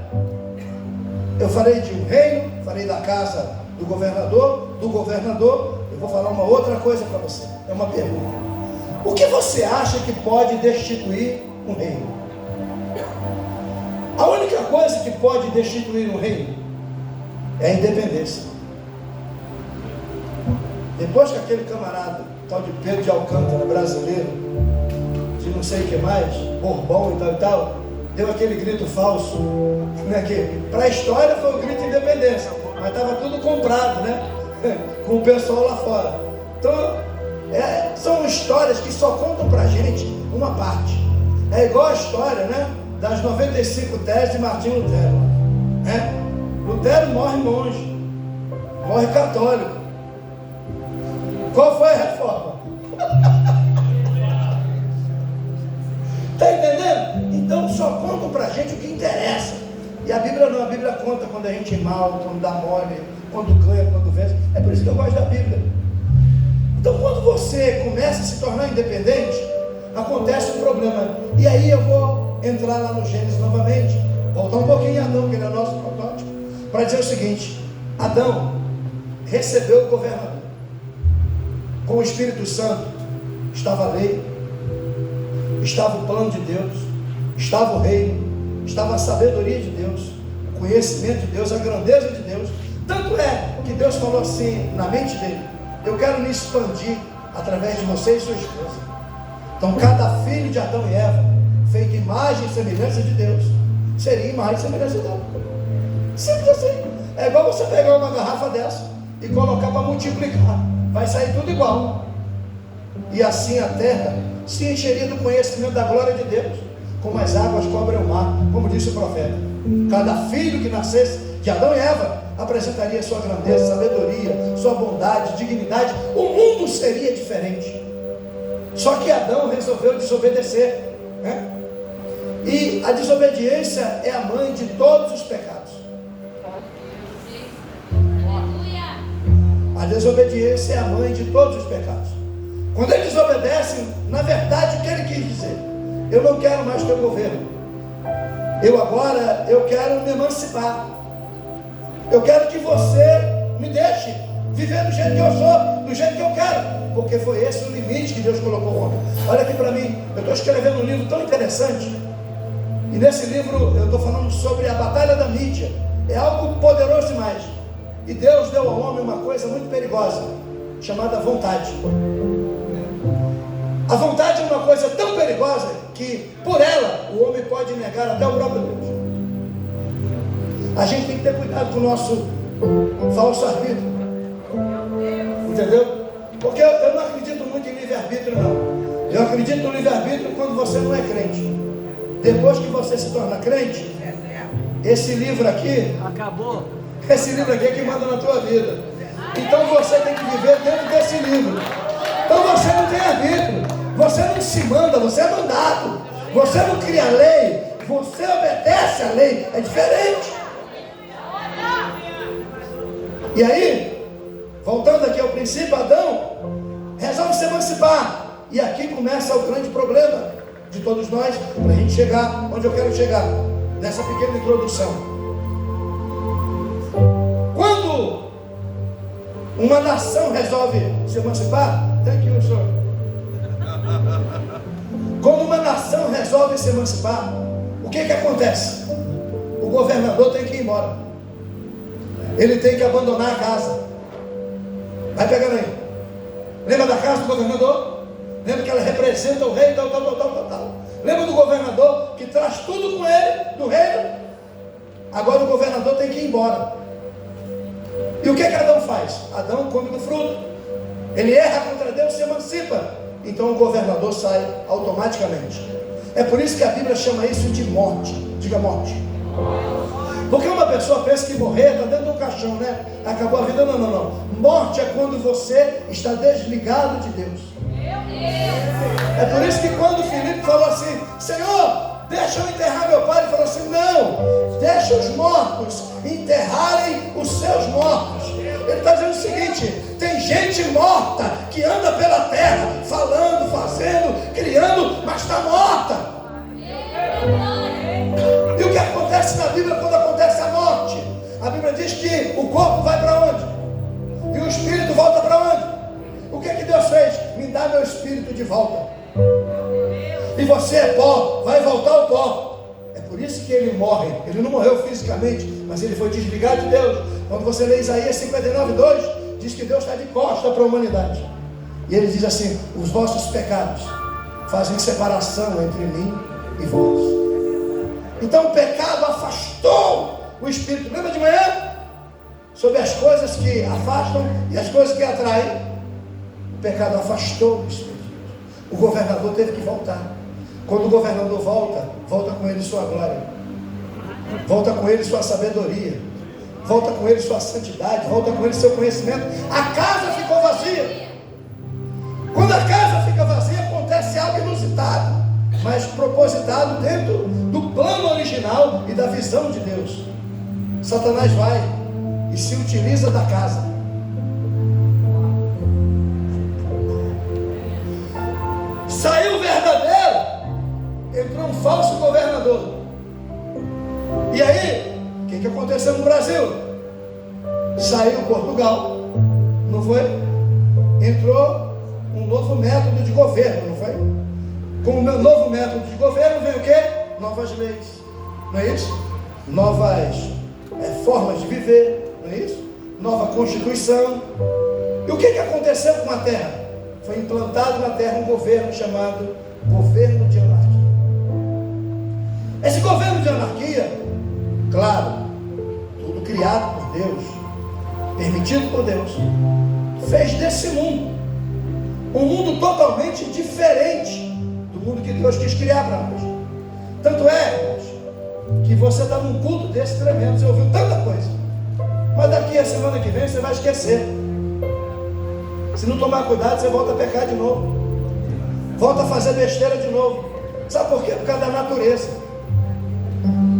eu falei de um reino, falei da casa do governador, eu vou falar uma outra coisa para você. É uma pergunta. O que você acha que pode destituir um reino? A única coisa que pode destituir um reino é a independência. Depois que aquele camarada, tal de Pedro de Alcântara, brasileiro, de não sei o que mais, Bourbon e tal, deu aquele grito falso, né, que para a história foi o grito de independência, mas estava tudo comprado, né, com o pessoal lá fora. Então, são histórias que só contam para a gente uma parte. É igual a história, né, das 95 teses de Martim Lutero. Né? Lutero morre monge, morre católico. Qual foi a reforma? Está entendendo? Então só contam para a gente o que interessa. E a Bíblia não, a Bíblia conta quando a gente é mal, quando dá mole, quando ganha, quando vence. É por isso que eu gosto da Bíblia. Então quando você começa a se tornar independente, acontece um problema. E aí eu vou entrar lá no Gênesis novamente, voltar um pouquinho em Adão, que ele é nosso protótipo, para dizer o seguinte: Adão recebeu o governador. Com o Espírito Santo estava a lei, estava o plano de Deus, estava o reino, estava a sabedoria de Deus, o conhecimento de Deus, a grandeza de Deus. Tanto é que Deus falou assim na mente dele: eu quero me expandir através de você e sua esposa. Então cada filho de Adão e Eva, feito imagem e semelhança de Deus, seria imagem e semelhança de Deus. Simples assim. É igual você pegar uma garrafa dessa e colocar para multiplicar, vai sair tudo igual. E assim a terra se encheria do conhecimento da glória de Deus, como as águas cobrem o mar, como disse o profeta. Cada filho que nascesse de Adão e Eva apresentaria sua grandeza, sabedoria, sua bondade, dignidade. O mundo seria diferente. Só que Adão resolveu desobedecer, né? E a desobediência é a mãe de todos os pecados. A desobediência é a mãe de todos os pecados. Quando eles desobedecem, na verdade, o que ele quis dizer? Eu não quero mais teu governo. Eu quero me emancipar. Eu quero que você me deixe viver do jeito que eu sou, do jeito que eu quero. Porque foi esse o limite que Deus colocou ao homem. Olha aqui para mim, eu estou escrevendo um livro tão interessante. E nesse livro eu estou falando sobre a batalha da mídia. É algo poderoso demais. E Deus deu ao homem uma coisa muito perigosa, chamada vontade. A vontade é uma coisa tão perigosa que por ela o homem pode negar até o próprio Deus. A gente tem que ter cuidado com o nosso falso arbítrio. Entendeu? Porque eu não acredito muito em livre-arbítrio, não. Eu acredito no livre-arbítrio quando você não é crente. Depois que você se torna crente, esse livro aqui acabou. Esse livro aqui é que manda na tua vida. Então você tem que viver dentro desse livro. Então você não tem arbítrio. Você não se manda, você é mandado. Você não cria lei, você obedece a lei. É diferente. E aí, voltando aqui ao princípio, Adão resolve se emancipar. E aqui começa o grande problema de todos nós, para a gente chegar onde eu quero chegar, nessa pequena introdução. Quando uma nação resolve se emancipar, quando uma nação resolve se emancipar, o que acontece? O governador tem que ir embora. Ele tem que abandonar a casa. Vai pegando aí. Lembra da casa do governador? Lembra que ela representa o rei, tal. Lembra do governador que traz tudo com ele, do reino? Agora o governador tem que ir embora. E o que Adão faz? Adão come do fruto. Ele erra contra Deus, se emancipa. Então o governador sai automaticamente. É por isso que a Bíblia chama isso de morte. Diga morte. Porque uma pessoa pensa que morrer está dentro de um caixão, né? Acabou a vida. Não. Morte é quando você está desligado de Deus. É por isso que quando Filipe falou assim: Senhor, deixa eu enterrar meu pai, ele falou assim: não, deixa os mortos enterrarem os seus mortos. Ele está dizendo o seguinte: tem gente morta que anda pela terra, falando, fazendo, criando, mas está morta. E o que acontece na Bíblia quando acontece a morte? A Bíblia diz que o corpo vai para onde? volta para onde? O que Deus fez? Me dá meu espírito de volta. E você é pó, vai voltar ao pó. É por isso que ele morre. Ele não morreu fisicamente, mas ele foi desligado de Deus. Quando você lê Isaías 59:2, diz que Deus está de costa para a humanidade. E ele diz assim: os vossos pecados fazem separação entre mim e vós. Então o pecado afastou o espírito. Lembra de manhã? Sobre as coisas que afastam e as coisas que atraem. O pecado afastou o espírito. O governador teve que voltar. Quando o governador volta, volta com ele sua glória, volta com ele sua sabedoria, volta com ele sua santidade, volta com ele seu conhecimento. A casa ficou vazia. Quando a casa fica vazia, acontece algo inusitado, mas propositado dentro do plano original e da visão de Deus. Satanás vai e se utiliza da casa. Saiu o verdadeiro, entrou um falso governador. E aí, o que aconteceu no Brasil? Saiu Portugal, não foi? Entrou um novo método de governo, não foi? Com o meu novo método de governo veio o quê? Novas leis, não é isso? Novas formas de viver, não é isso? Nova Constituição. E o que aconteceu com a terra? Foi implantado na terra um governo chamado governo de anarquia. Esse governo de anarquia, claro, tudo criado por Deus, permitido por Deus, fez desse mundo um mundo totalmente diferente do mundo que Deus quis criar para nós. Tanto é, irmãos, que você está num culto desse tremendo, você ouviu tanta coisa, mas daqui a semana que vem você vai esquecer. Se não tomar cuidado, você volta a pecar de novo, volta a fazer besteira de novo. Sabe por quê? Por causa da natureza.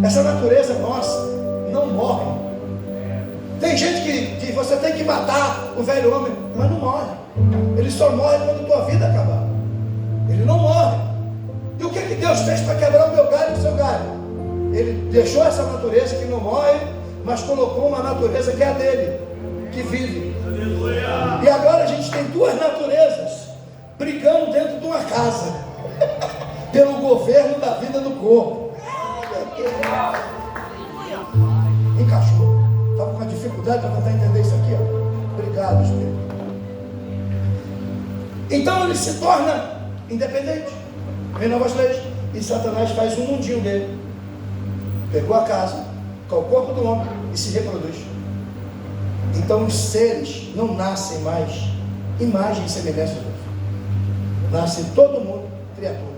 Essa natureza nossa não morre. Tem gente que você tem que matar o velho homem, mas não morre. Ele só morre quando a tua vida acabar. Ele não morre. E o que Deus fez para quebrar o meu galho e o seu galho? Ele deixou essa natureza que não morre, mas colocou uma natureza que é a dele, que vive. E agora a gente tem duas naturezas brigando dentro de uma casa pelo governo da vida do corpo. Encaixou. Estava com uma dificuldade para tentar entender isso aqui, ó. Obrigado, Espírito. Então ele se torna independente. Vem novas leis. E Satanás faz um mundinho dele. Pegou a casa, com o corpo do homem e se reproduz. Então os seres não nascem mais imagem e semelhança de Deus. Nasce todo mundo criatura.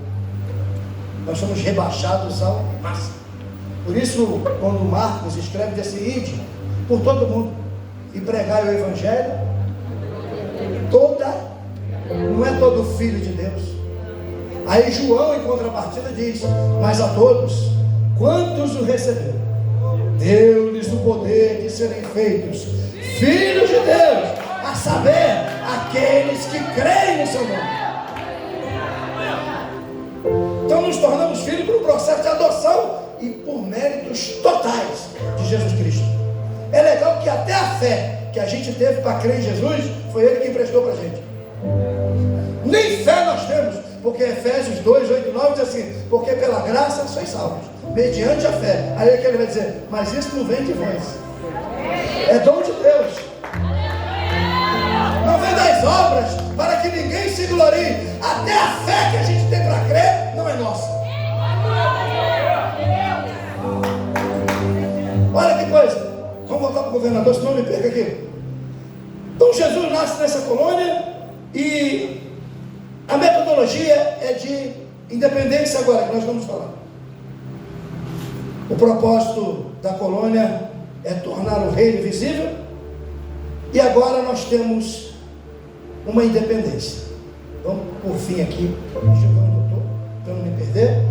Nós somos rebaixados ao máximo. Por isso, quando Marcos escreve desse ide por todo mundo e pregai o evangelho, não é todo filho de Deus. Aí João, em contrapartida, diz: mas a todos quantos o receberam, deu-lhes o poder de serem feitos filhos de Deus, a saber, aqueles que creem no seu nome. Então nos tornamos filhos por um processo de adoção e por méritos totais de Jesus Cristo. É legal que até a fé que a gente teve para crer em Jesus, foi Ele que emprestou para a gente. Nem fé nós temos, porque Efésios 2, 8, 9 diz assim: porque pela graça sois salvos, mediante a fé. Aí é que ele vai dizer: mas isso não vem de vós, é dom de Deus, não vem das obras, para que ninguém se glorie. Até a fé que a gente tem para crer não é nossa. Olha que coisa. Vamos voltar para o governador, senão me perca aqui. Então Jesus nasce nessa colônia e a metodologia é de independência agora, que nós vamos falar. O propósito da colônia é tornar o reino visível. E agora nós temos uma independência. Vamos por fim aqui, deixa eu ver onde eu estou, para eu não me perder,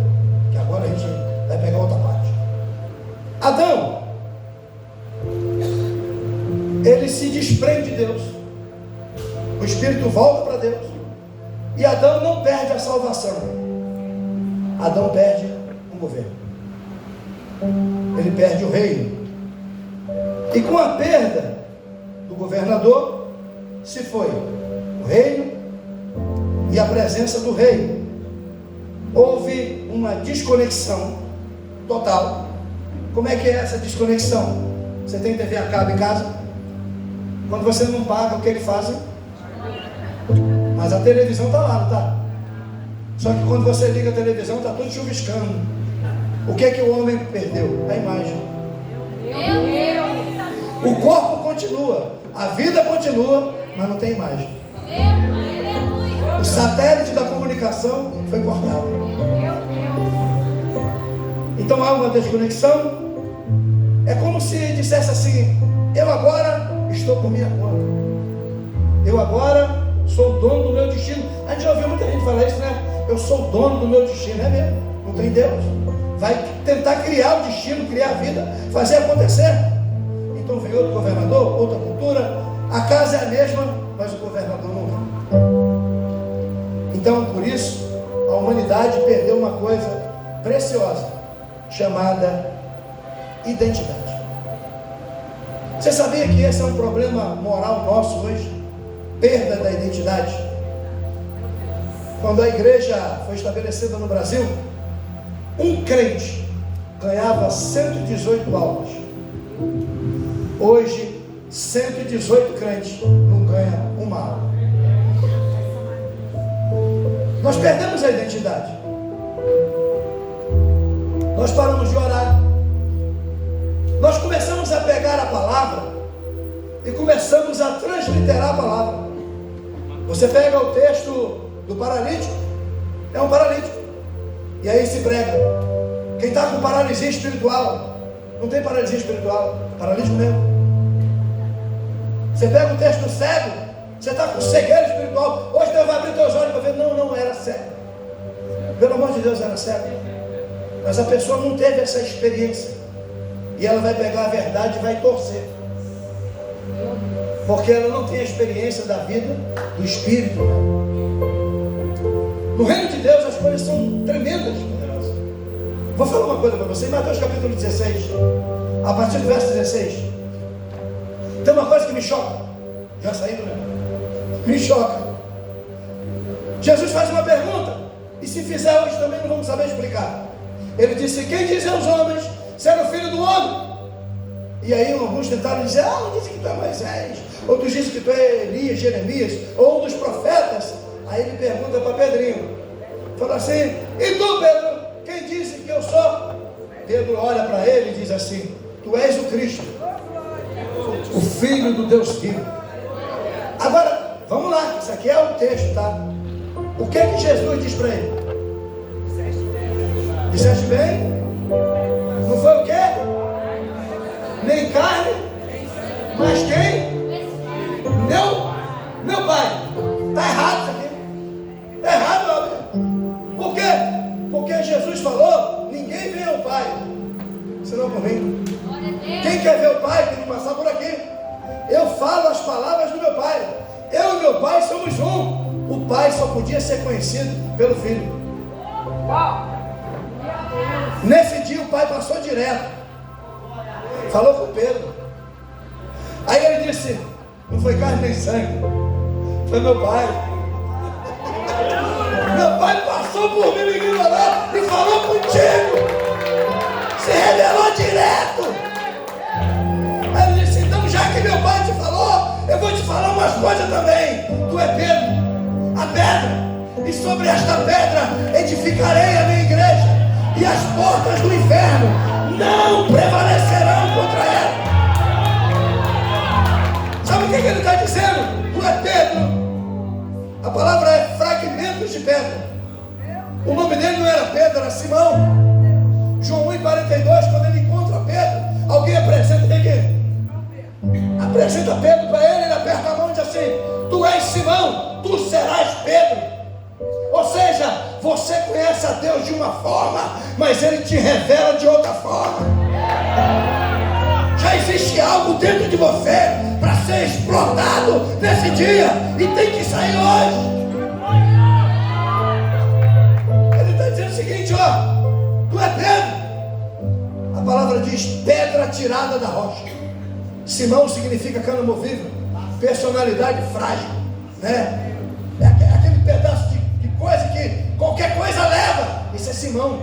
que agora a gente vai pegar outra parte. Adão, ele se desprende de Deus, o Espírito volta para Deus, e Adão não perde a salvação, Adão perde o governo, ele perde o reino, e com a perda do governador, se foi o reino e a presença do rei. Houve uma desconexão total. Como é que é essa desconexão? Você tem TV a cabo em casa? Quando você não paga, o que eles fazem? Mas a televisão está lá, não está? Só que quando você liga a televisão, está tudo chuviscando. O que é que o homem perdeu? A imagem. O corpo continua, a vida continua, mas não tem imagem. O satélite da comunicação foi cortado. Então há uma desconexão. É como se dissesse assim: eu agora estou por minha conta. Eu agora sou o dono do meu destino. A gente já ouviu muita gente falar isso, né? Eu sou o dono do meu destino. É mesmo, não tem Deus. Vai tentar criar o destino, criar a vida, fazer acontecer. Então vem outro governador, outra cultura. A casa é a mesma, mas o governador não é. Então, por isso, a humanidade perdeu uma coisa preciosa, chamada identidade. Você sabia que esse é um problema moral nosso hoje? Perda da identidade. Quando a igreja foi estabelecida no Brasil, um crente ganhava 118 almas. Hoje, 118 crentes não ganham uma alma. Nós perdemos a identidade. Nós paramos de orar. Nós começamos a pegar a palavra e começamos a transliterar a palavra. Você pega o texto do paralítico, é um paralítico, e aí se prega. Quem está com paralisia espiritual, não tem paralisia espiritual, paralítico mesmo. Você pega o texto do cego, você está com cegueira espiritual. Hoje Deus vai abrir teus olhos para ver. Não, era cego. Pelo amor de Deus, era cego. Mas a pessoa não teve essa experiência. E ela vai pegar a verdade e vai torcer. Porque ela não tem a experiência da vida do Espírito. No reino de Deus as coisas são tremendas, poderosas. Vou falar uma coisa para você. Em Mateus capítulo 16, a partir do verso 16, tem uma coisa que me choca. Já saiu, né? Me choca. Jesus faz uma pergunta, e se fizer hoje também não vamos saber explicar. Ele disse: quem dizem os homens ser o filho do homem? E aí alguns tentaram dizer: um disse que tu é Moisés, outros dizem que tu é Elias, Jeremias, ou um dos profetas. Aí ele pergunta para Pedrinho, fala assim: e tu, Pedro, quem disse que eu sou? Pedro olha para ele e diz assim: tu és o Cristo, o Filho do Deus vivo. Agora, vamos lá, isso aqui é o texto, tá? O que é que Jesus diz para ele? Disseste bem? Não foi o quê? Nem carne, mas quem? Meu Pai. Está errado isso aqui. Está errado, meu amigo. Por quê? Porque Jesus falou: ninguém vem ao Pai senão por mim. Quem quer ver o Pai tem que passar por aqui. Eu falo as palavras do meu Pai. Eu e meu Pai somos um. O Pai só podia ser conhecido pelo Filho. Nesse dia o Pai passou direto, falou com Pedro. Aí ele disse: não foi carne nem sangue, foi meu Pai. Meu Pai passou por mim, me ignorou e falou contigo. Se revelou direto. Aí ele disse: então já que meu Pai te falou, eu vou te falar umas coisas também. Tu é Pedro, a pedra, e sobre esta pedra edificarei a minha igreja, e as portas do inferno não prevalecerão contra ela. Sabe o que ele está dizendo? Tu é Pedro. A palavra é fragmentos de pedra. O nome dele não era Pedro, era Simão. João 1,42, quando ele encontra Pedro, alguém apresenta quem? Apresenta Pedro para ele, ele aperta a mão e diz assim: tu és Simão, tu serás Pedro. Ou seja, você conhece a Deus de uma forma, mas Ele te revela de outra forma. Já existe algo dentro de você para ser explotado nesse dia, e tem que sair hoje. Ele está dizendo o seguinte: ó, tu é Pedro. A palavra diz pedra tirada da rocha. Simão significa cana movível. personalidade frágil, né? É aquele pedaço de coisa que qualquer coisa leva. Isso é Simão.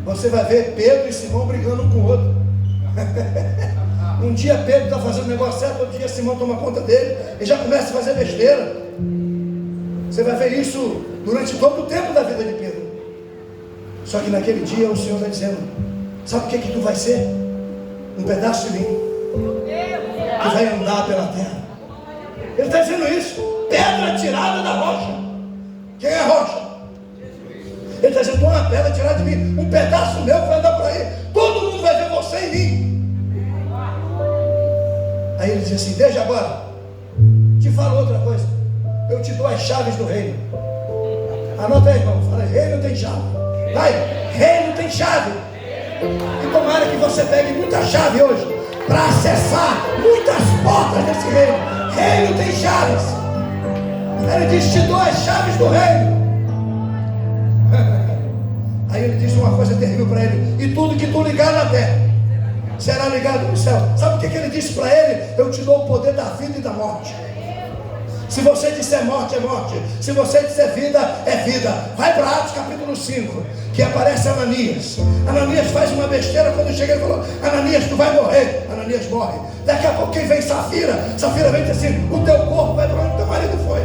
Você vai ver Pedro e Simão brigando um com o outro. Um dia Pedro está fazendo o negócio certo, outro dia Simão toma conta dele e já começa a fazer besteira. Você vai ver isso durante todo o tempo da vida de Pedro. Só que naquele dia o Senhor está dizendo: sabe o que tu vai ser? Um pedaço de mim que vai andar pela terra. Ele está dizendo isso. Pedra tirada da rocha. Quem é a rocha? Ele está dizendo: uma pedra tirada de mim, um pedaço meu que vai andar por aí. Todo mundo vai ver você em mim. Aí ele diz assim: desde agora te falo outra coisa, eu te dou as chaves do reino. Anota aí, irmão. Fala: reino tem chave. Vai, reino tem chave. E tomara que você pegue muita chave hoje para acessar muitas portas desse reino. Reino tem chaves. Ele diz: te dou as chaves do reino. Aí ele disse uma coisa terrível para ele: e tudo que tu ligar na terra será ligado no céu. Sabe o que ele disse para ele? Eu te dou o poder da vida e da morte. Se você disser morte, é morte. Se você disser vida, é vida. Vai para Atos capítulo 5, que aparece Ananias. Ananias faz uma besteira. Quando chega ele falou: Ananias, tu vai morrer. Ananias morre. Daqui a pouco quem vem? Safira. Safira vem e diz assim: o teu corpo vai para onde teu marido foi.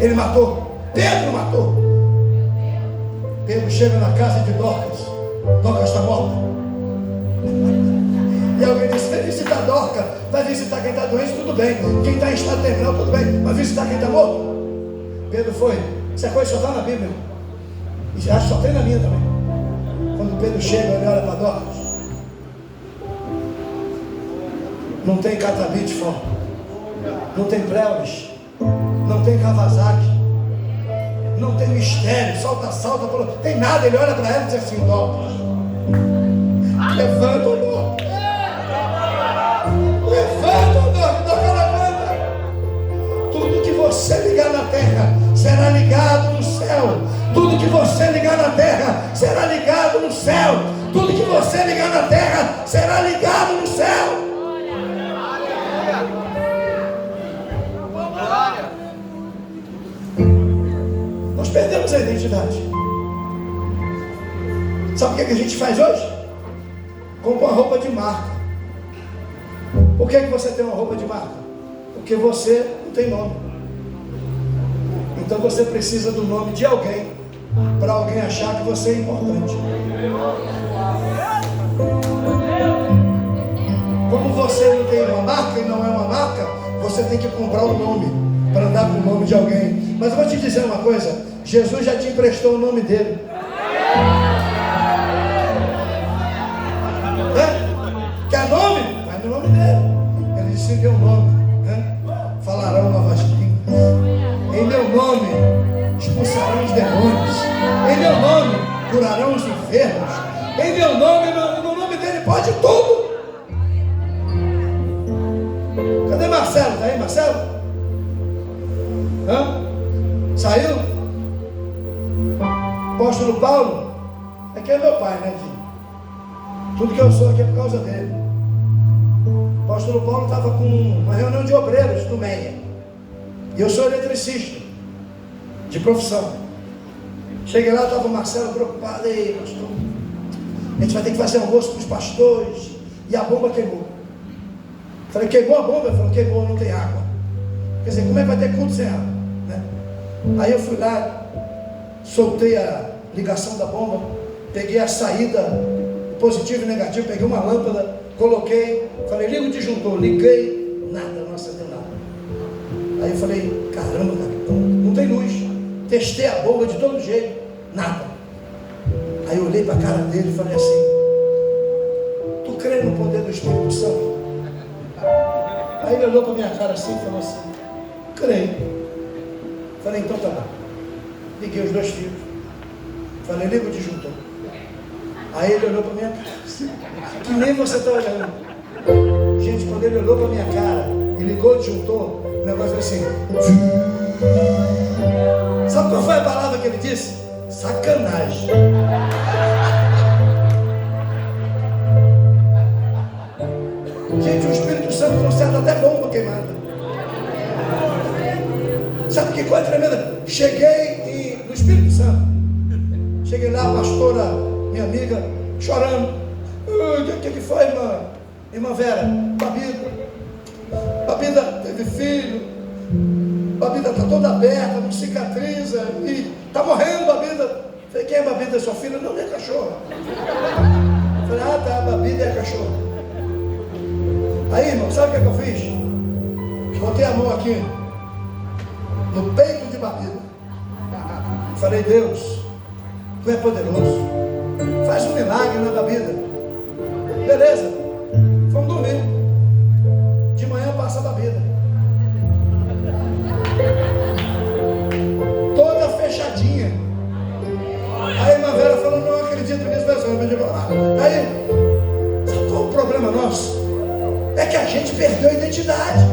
Ele matou. Pedro matou. Pedro chega na casa de Dorcas. Dorcas está morta. E alguém disse: vai visitar Dorcas. Vai visitar quem está doente, tudo bem. Quem está em estado terminal, tudo bem. Vai visitar quem está morto. Pedro foi. Essa coisa só está na Bíblia. E acho que só tem na minha também. Quando Pedro chega, ele olha para Dorcas. Não tem catavite fora. Não tem Pleuris. Não tem Kawasaki. Não tem mistério. Salta, tem nada. Ele olha para ela e diz assim: Dorcas, levanta, Dorcas. Levanta, levanta. Tudo que você ligar na terra será ligado no céu. Tudo que você ligar na terra será ligado no céu. Tudo que você ligar na terra será ligado no céu. Nós perdemos a identidade. Sabe o que a gente faz hoje? Compra uma roupa de marca. Por que você tem uma roupa de marca? Porque você não tem nome. Então você precisa do nome de alguém para alguém achar que você é importante. Como você não tem uma marca e não é uma marca, você tem que comprar um nome para andar com o nome de alguém. Mas eu vou te dizer uma coisa: Jesus já te emprestou o nome dele. Quer nome? Vai no nome dele. Ele disse: em meu nome, né? Falarão novas línguas. Em meu nome expulsarão os demônios. Em meu nome curarão os enfermos. Em meu nome, no nome dele pode tudo. Cadê Marcelo? Está aí, Marcelo? Saiu? Apóstolo Paulo? Aqui é meu pai, né, filho? Tudo que eu sou aqui é por causa dele. O apóstolo Paulo estava com uma reunião de obreiros no Meia. E eu sou eletricista de profissão. Cheguei lá, estava o Marcelo preocupado. Ei, pastor, a gente vai ter que fazer almoço para os pastores. E a bomba queimou. Falei: queimou a bomba? Ele falou: queimou, não tem água. Quer dizer, como é que vai ter culto sem água, né? Aí eu fui lá, soltei a ligação da bomba, peguei a saída positivo e negativo, peguei uma lâmpada, coloquei, falei: liga o disjuntor, liguei, nada, não acendeu nada. Aí eu falei: caramba, capitão, não tem luz. Testei a bomba de todo jeito, nada. Aí eu olhei para a cara dele e falei assim: tu crê no poder do Espírito Santo? Aí ele olhou para minha cara assim e falou assim: creio. Falei: então tá bom. Liguei os dois fios, falei: liga o disjuntor. Aí ele olhou para minha cara assim, que nem você está olhando. Gente, quando ele olhou para minha cara e ligou o disjuntor, o negócio foi assim. Sabe qual foi a palavra que ele disse? Sacanagem. Gente, o Espírito Santo conserta até bomba queimada. Cheguei no Espírito Santo. Cheguei lá, a pastora, minha amiga, chorando. O que foi, irmã Vera? Babida teve filho. Babida está toda aberta, não cicatriza. E está morrendo, Babida. Falei, quem é Babida? Sua filha? Não, minha cachorra. Falei, tá, a Babida é a cachorra. Aí, irmão, sabe o que eu fiz? Botei a mão aqui no peito de Babida. Falei, Deus, Tu é poderoso, faz um milagre na Babida. Beleza, vamos dormir. De manhã passa a Babida, toda fechadinha. Aí a irmã Vera falou, não acredito nisso, aí, sabe qual é o problema nosso? É que a gente perdeu a identidade.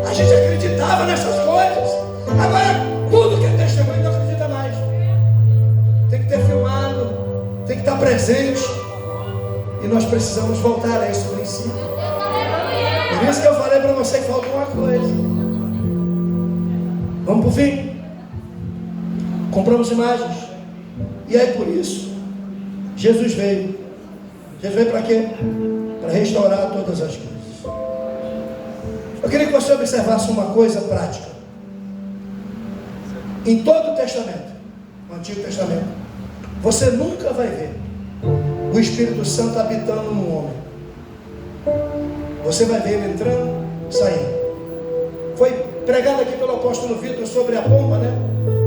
A gente acreditava nessas coisas. Agora, tudo que é testemunho não acredita mais. Tem que ter filmado, tem que estar presente. E nós precisamos voltar a esse princípio. Por isso que eu falei para você que falta uma coisa. Vamos para o fim. Compramos imagens. E aí por isso, Jesus veio. Jesus veio para quê? Para restaurar todas as coisas. Eu queria que você observasse uma coisa prática. Em todo o Testamento, no Antigo Testamento, você nunca vai ver o Espírito Santo habitando no homem. Você vai ver ele entrando, saindo. Foi pregado aqui pelo apóstolo Vitor sobre a pomba, né?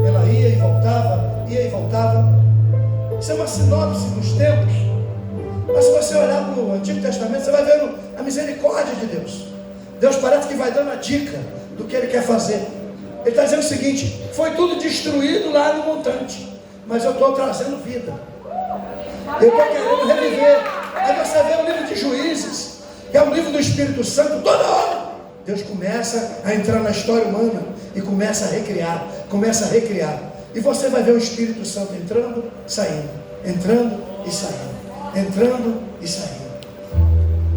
Ela ia e voltava, ia e voltava. Isso é uma sinopse dos tempos. Mas se você olhar para o Antigo Testamento, você vai vendo a misericórdia de Deus. Deus parece que vai dando a dica do que Ele quer fazer. Ele está dizendo o seguinte: foi tudo destruído lá no montante, mas eu estou trazendo vida. Eu estou querendo reviver. Aí você vê o livro de Juízes, que é o livro do Espírito Santo. Toda hora Deus começa a entrar na história humana e começa a recriar, começa a recriar. E você vai ver o Espírito Santo entrando, saindo, entrando e saindo, entrando e saindo.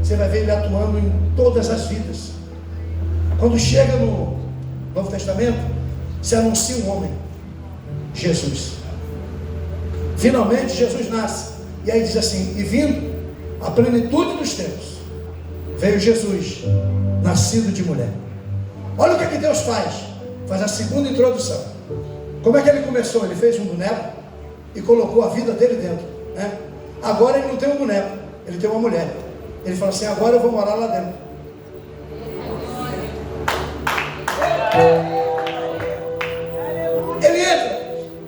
Você vai ver ele atuando em todas as vidas. Quando chega no Novo Testamento, se anuncia um homem, Jesus. Finalmente Jesus nasce. E aí diz assim: e vindo a plenitude dos tempos, veio Jesus, nascido de mulher. Olha o que Deus faz. Faz a segunda introdução. Como é que ele começou? Ele fez um boneco e colocou a vida dele dentro, né? Agora ele não tem um boneco, ele tem uma mulher. Ele fala assim: agora eu vou morar lá dentro. Ele entra,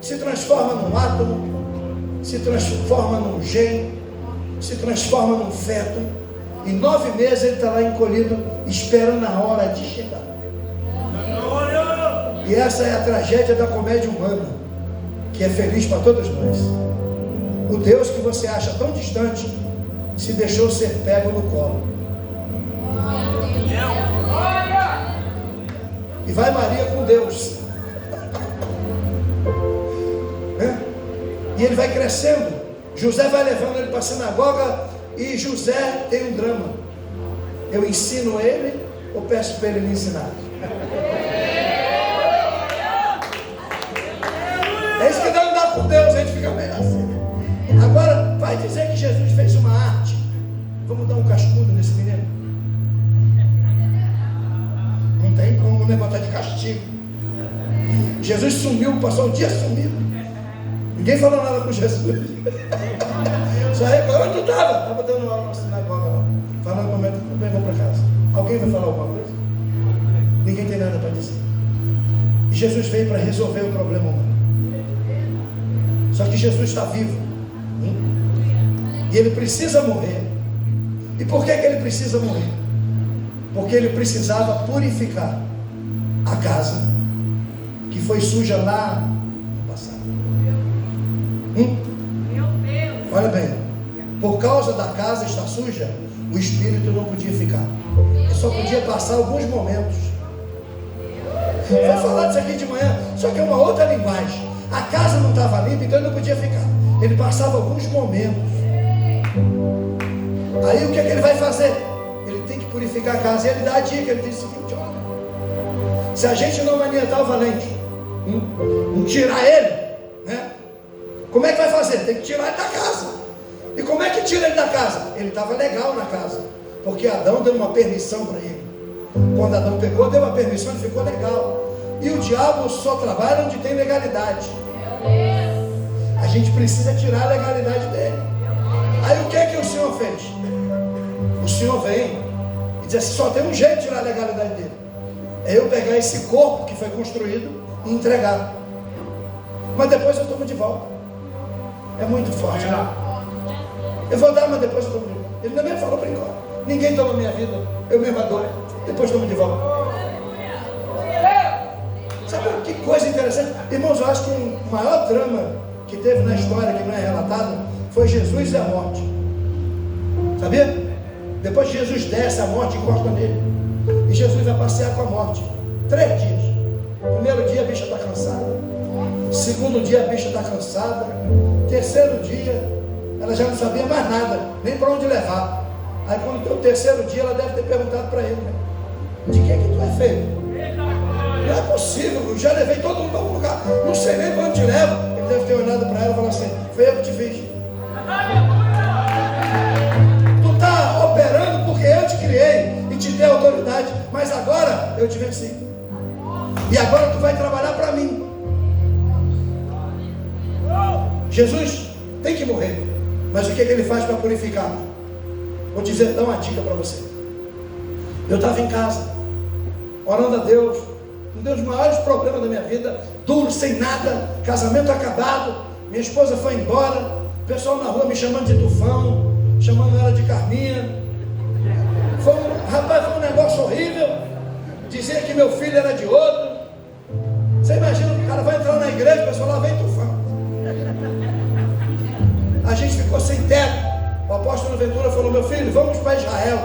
se transforma num átomo, se transforma num gene, se transforma num feto. Em 9 meses ele está lá encolhido, esperando a hora de chegar. E essa é a tragédia da comédia humana, que é feliz para todos nós. O Deus que você acha tão distante se deixou ser pego no colo. E vai Maria com Deus. E ele vai crescendo. José vai levando ele para a sinagoga. E José tem um drama. Eu ensino ele ou peço para ele me ensinar? É isso que dá andar com Deus. A gente fica meio assim. Agora vai dizer que Jesus fez uma arte. Vamos dar um cascudo nesse menino? Não tem como, né? Botar de castigo. Jesus sumiu, passou o dia sumido. Ninguém falou nada com Jesus. Só reclamou. Onde tu estava? Estava dando aula na sinagoga lá. Falando no momento, tudo bem, vou para casa. Alguém vai falar alguma coisa? Ninguém tem nada para dizer. E Jesus veio para resolver o problema humano. Só que Jesus está vivo. E ele precisa morrer. E por que ele precisa morrer? Porque ele precisava purificar a casa que foi suja lá no passado. Olha bem, por causa da casa estar suja, o espírito não podia ficar. Ele só podia passar alguns momentos. Foi falar disso aqui de manhã, só que é uma outra linguagem. A casa não estava limpa, então ele não podia ficar. Ele passava alguns momentos. Aí o que é que ele vai fazer? Ele tem que purificar a casa. E ele dá a dica, ele diz o seguinte: olha, se a gente não maniatar o valente, Não tirar ele, né? Como é que vai fazer? Tem que tirar ele da casa. E como é que tira ele da casa? Ele estava legal na casa, porque Adão deu uma permissão para ele. Quando Adão pegou, deu uma permissão, ele ficou legal. E o diabo só trabalha onde tem legalidade. A gente precisa tirar a legalidade dele. Aí o que é que o Senhor fez? O Senhor vem e diz assim: só tem um jeito de tirar a legalidade dele. É eu pegar esse corpo que foi construído e entregar. Mas depois eu tomo de volta. É muito forte, né? Eu vou dar, mas depois eu tomo de volta. Ele também falou para encontrar. Ninguém toma minha vida, eu mesmo dou. Depois tomo de volta. Sabe que coisa interessante? Irmãos, eu acho que o maior drama que teve na história, que não é relatado, foi Jesus e a morte. Sabia? Depois Jesus desce, a morte encosta nele. E Jesus vai passear com a morte 3 dias. Primeiro dia a bicha está cansada. Segundo dia a bicha está cansada. Terceiro dia ela já não sabia mais nada, nem para onde levar. Aí quando deu o terceiro dia, ela deve ter perguntado para ele, né? De que tu é feito? Não é possível, eu já levei todo mundo para algum lugar, não sei nem para onde te levo. Ele deve ter olhado para ela e falado assim: foi eu que te fiz. Tu está operando porque eu te criei e te dei autoridade, mas agora eu te venci. E agora tu vai trabalhar para mim. Jesus tem que morrer, mas o que ele faz para purificar? Vou dizer, dar uma dica para você. Eu estava em casa, orando a Deus, um dos maiores problemas da minha vida, duro, sem nada, casamento acabado, minha esposa foi embora, o pessoal na rua me chamando de Tufão, chamando ela de Carminha. Foi um negócio horrível, dizer que meu filho era de outro. Você imagina, o cara vai entrar na igreja, o pessoal lá vem Tufão. A gente ficou sem teto. O apóstolo Ventura falou: meu filho, vamos para Israel.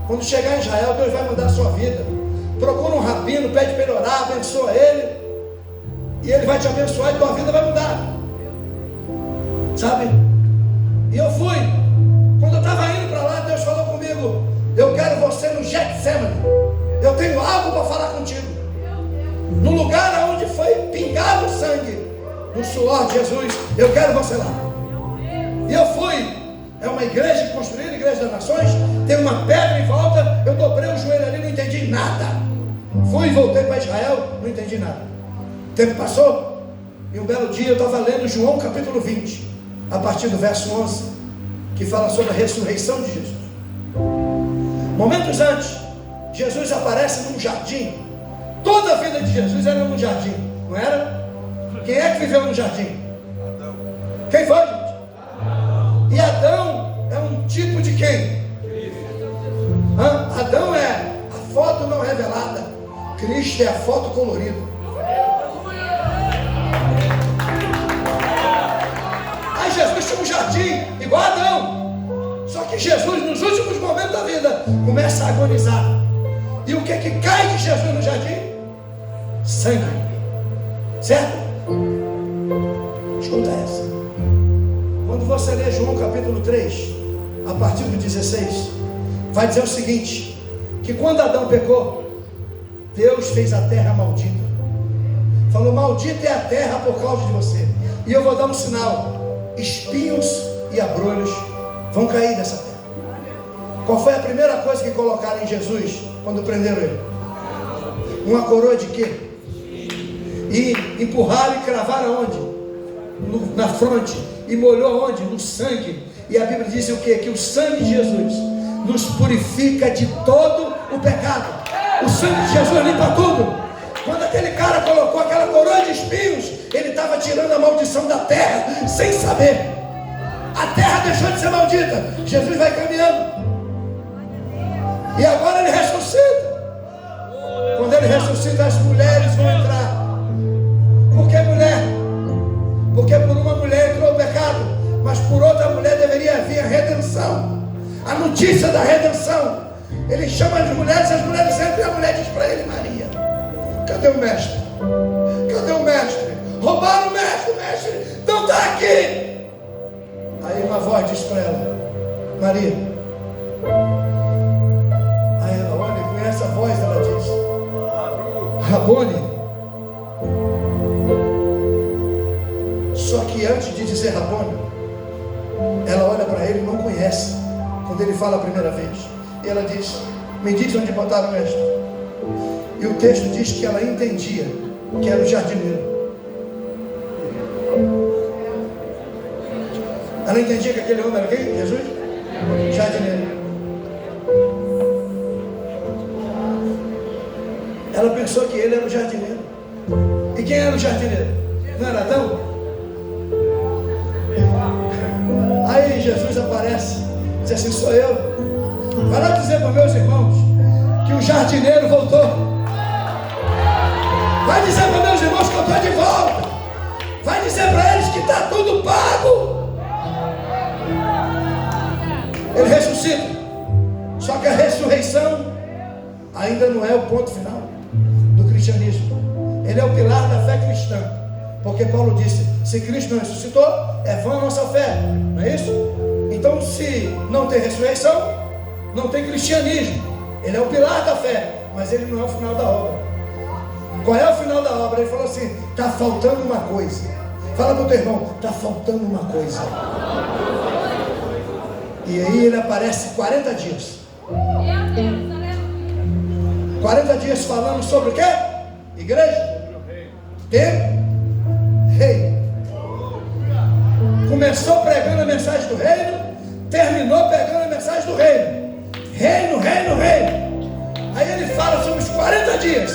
Quando chegar em Israel, Deus vai mudar a sua vida. Procura um rabino, pede para ele orar, abençoa ele, e ele vai te abençoar e tua vida vai mudar. Sabe? E eu fui. Quando eu estava indo para lá, Deus falou comigo: eu quero você no Getsemane. Eu tenho algo para falar contigo. No lugar onde foi pingado o sangue do suor de Jesus, eu quero você lá. E eu fui. É uma igreja construída, igreja das nações, tem uma pedra em volta. Eu dobrei o joelho ali, não entendi nada. Fui e voltei para Israel, não entendi nada. O tempo passou, e um belo dia eu estava lendo João capítulo 20, a partir do verso 11, que fala sobre a ressurreição de Jesus. Momentos antes, Jesus aparece num jardim. Toda a vida de Jesus era num jardim, não era? Quem é que viveu no jardim? Adão. Quem foi, gente? E Adão é um tipo de quem? Adão é a foto não revelada. Cristo é a foto colorida. Aí Jesus tinha um jardim igual a Adão. Só que Jesus, nos últimos momentos da vida, começa a agonizar. E o que que cai de Jesus no jardim? Sangue. Certo? Escuta essa. Quando você lê João capítulo 3, a partir do 16, vai dizer o seguinte: que quando Adão pecou, Deus fez a terra maldita. Falou: maldita é a terra por causa de você. E eu vou dar um sinal: espinhos e abrolhos vão cair dessa terra. Qual foi a primeira coisa que colocaram em Jesus quando prenderam ele? Uma coroa de quê? E empurraram e cravaram aonde? Na fronte. E molhou onde? No sangue. E a Bíblia diz o quê? Que o sangue de Jesus nos purifica de todo o pecado. O sangue de Jesus limpa tudo. Quando aquele cara colocou aquela coroa de espinhos, ele estava tirando a maldição da terra, sem saber. A terra deixou de ser maldita. Jesus vai caminhando. E agora ele ressuscita. Quando ele ressuscita, as mulheres vão entrar. Por que mulher? Porque por uma mulher entrou o pecado, mas por outra mulher deveria vir a redenção, a notícia da redenção. Ele chama as mulheres entram e a mulher diz para ele: Maria, cadê o mestre? Cadê o mestre? Roubaram o mestre, não está aqui. Aí uma voz diz para ela: Maria. Aí ela olha, conhece a voz, ela diz: Rabone. Só que antes de dizer Rabone, ela olha para ele e não conhece. Quando ele fala a primeira vez, e ela diz: me diz onde botaram o mestre. E o texto diz que ela entendia que era o jardineiro. Ela entendia que aquele homem era quem? Jesus? Jardineiro. Ela pensou que ele era o jardineiro. E quem era o jardineiro? Não era Adão? Aí Jesus aparece, diz assim: sou eu. Vai lá dizer para meus irmãos que o jardineiro voltou. Vai dizer para meus irmãos que eu estou de volta. Vai dizer para eles que está tudo pago. Ele ressuscita. Só que a ressurreição ainda não é o ponto final do cristianismo. Ele é o pilar da fé cristã. Porque Paulo disse: se Cristo não ressuscitou, é vã a nossa fé. Não é isso? Então, se não tem ressurreição, não tem cristianismo. Ele é o pilar da fé, mas ele não é o final da obra. Qual é o final da obra? Ele falou assim: está faltando uma coisa. Fala para o teu irmão: está faltando uma coisa. E aí ele aparece 40 dias. 40 dias falando sobre o quê? Igreja? Tempo? Reino. Começou pregando a mensagem do reino, terminou pregando a mensagem do reino. Reino, reino, reino. Aí ele fala sobre os 40 dias.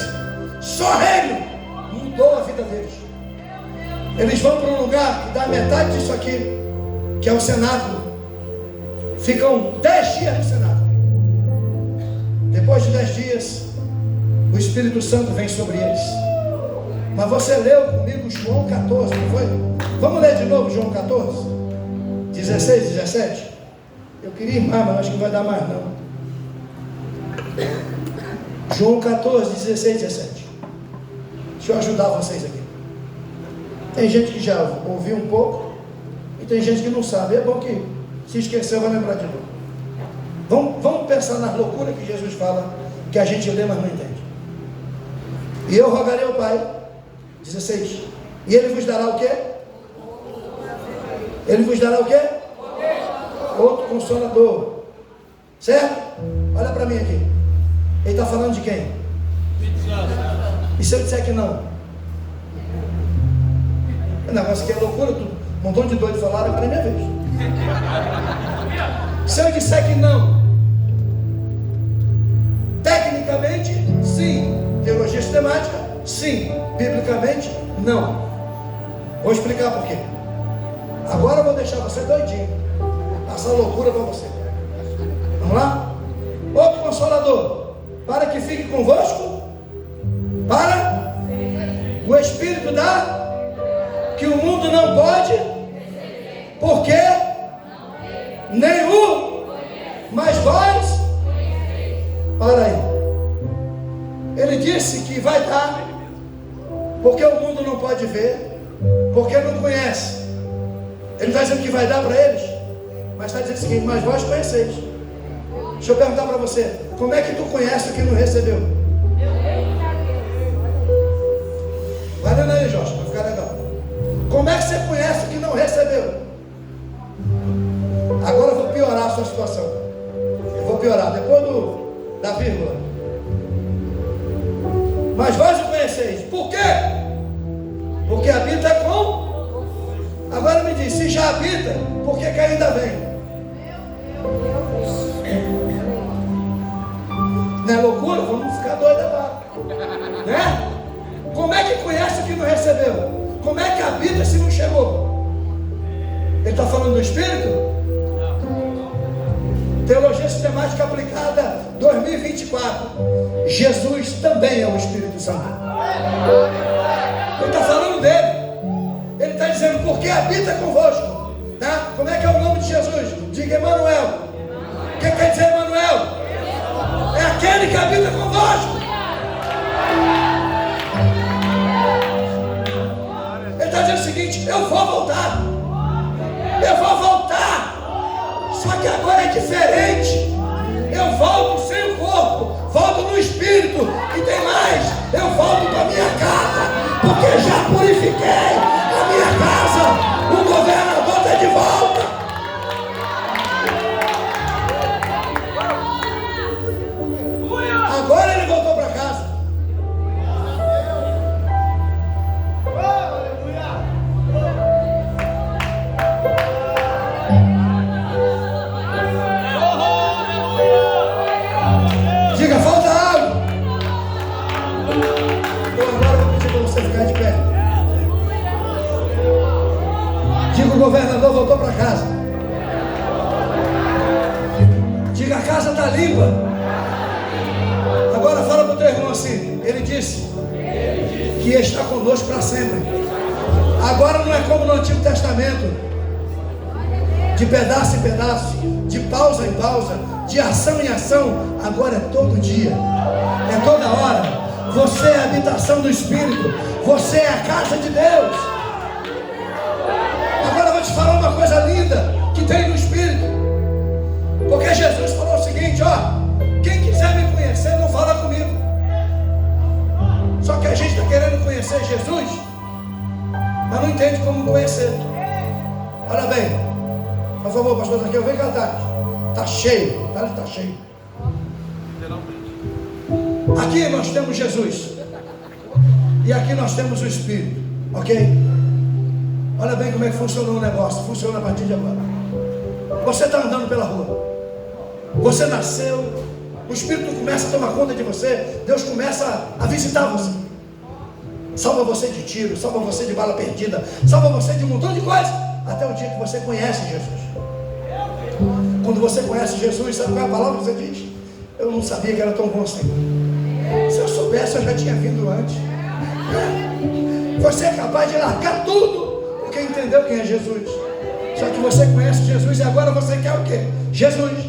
Só reino mudou a vida deles. Eles vão para um lugar que dá metade disso aqui, que é o cenáculo. Ficam 10 dias no cenáculo. Depois de 10 dias, o Espírito Santo vem sobre eles. Mas você leu comigo João 14, não foi? Vamos ler de novo João 14, 16, 17. Eu queria ir mais, mas acho que não vai dar mais não. João 14, 16, 17. Deixa eu ajudar vocês aqui. Tem gente que já ouviu um pouco e tem gente que não sabe. É bom que se esqueceu vai lembrar de novo. Vamos pensar nas loucuras que Jesus fala, que a gente lê, mas não entende. E eu rogarei ao Pai, 16, e Ele vos dará o quê? Ele vos dará o quê? Outro Consolador. Certo? Olha para mim aqui. Ele está falando de quem? E se eu disser que não? O negócio aqui é loucura, tudo. Um montão de doido falaram, agora é minha vez. Se eu disser que não, tecnicamente, sim. Teologia sistemática, sim. Biblicamente, não. Vou explicar por quê. Agora eu vou deixar você doidinho. Passar loucura para você. Vamos lá? Outro Consolador, para que fique convosco, para o Espírito da que o mundo não pode, porque nenhum, mas vós, para aí. Ele disse que vai dar, porque o mundo não pode ver, porque não conhece. Ele está dizendo que vai dar para eles, mas está dizendo o seguinte: mas vós conheceis. Deixa eu perguntar para você: como é que tu conhece o que não recebeu? Vai lendo aí, Jorge, para ficar legal. Como é que você conhece o que não recebeu? Agora eu vou piorar a sua situação. Eu vou piorar, depois da vírgula. Mas vós o conheceis. Por quê? Porque habita com. Agora me diz, se já habita, por que ainda vem? Não é loucura? Vamos ficar doidos agora, né? Como é que conhece o que não recebeu? Como é que habita se não chegou? Ele está falando do Espírito? Teologia sistemática aplicada 2024. Jesus também é o Espírito Santo. Ele está falando dele. Ele está dizendo: porque habita convosco, tá? Como é que é o nome de Jesus? Diga Emanuel. O que quer dizer Emanuel? É aquele que habita convosco. Ele está dizendo o seguinte: eu vou voltar. Eu vou voltar. Só que agora é diferente. Eu volto sem o corpo, volto no espírito. E tem mais, eu volto para minha casa, porque já purifiquei a minha casa. O governador está de volta. Agora ele voltou para casa. Diga, falta algo. Então agora eu vou pedir para você ficar de pé. Diga, o governador voltou para casa. Diga, a casa está limpa. Agora fala para o teu irmão assim. Ele disse que está conosco para sempre. Agora não é como no Antigo Testamento, de pedaço em pedaço, de pausa em pausa, de ação em ação. Agora é todo dia, é toda hora. Você é a habitação do Espírito, você é a casa de Deus. Agora eu vou te falar uma coisa linda que tem no Espírito, porque Jesus falou o seguinte: ó, quem quiser me conhecer não fala comigo. Só que a gente está querendo conhecer Jesus, mas não entende como conhecer. Olha bem, por favor, pastor Zaqueu, vem cantar. Está cheio, está cheio. Aqui nós temos Jesus, e aqui nós temos o Espírito, ok? Olha bem como é que funcionou o negócio. Funciona a partir de agora. Você está andando pela rua, você nasceu, o Espírito começa a tomar conta de você. Deus começa a visitar você, salva você de tiro, salva você de bala perdida, salva você de um montão de coisas, até o dia que você conhece Jesus. Quando você conhece Jesus, sabe qual é a palavra que você diz? Eu não sabia que era tão bom assim. Se eu soubesse, eu já tinha vindo antes. Você é capaz de largar tudo, porque entendeu quem é Jesus. Só que você conhece Jesus e agora você quer o quê? Jesus.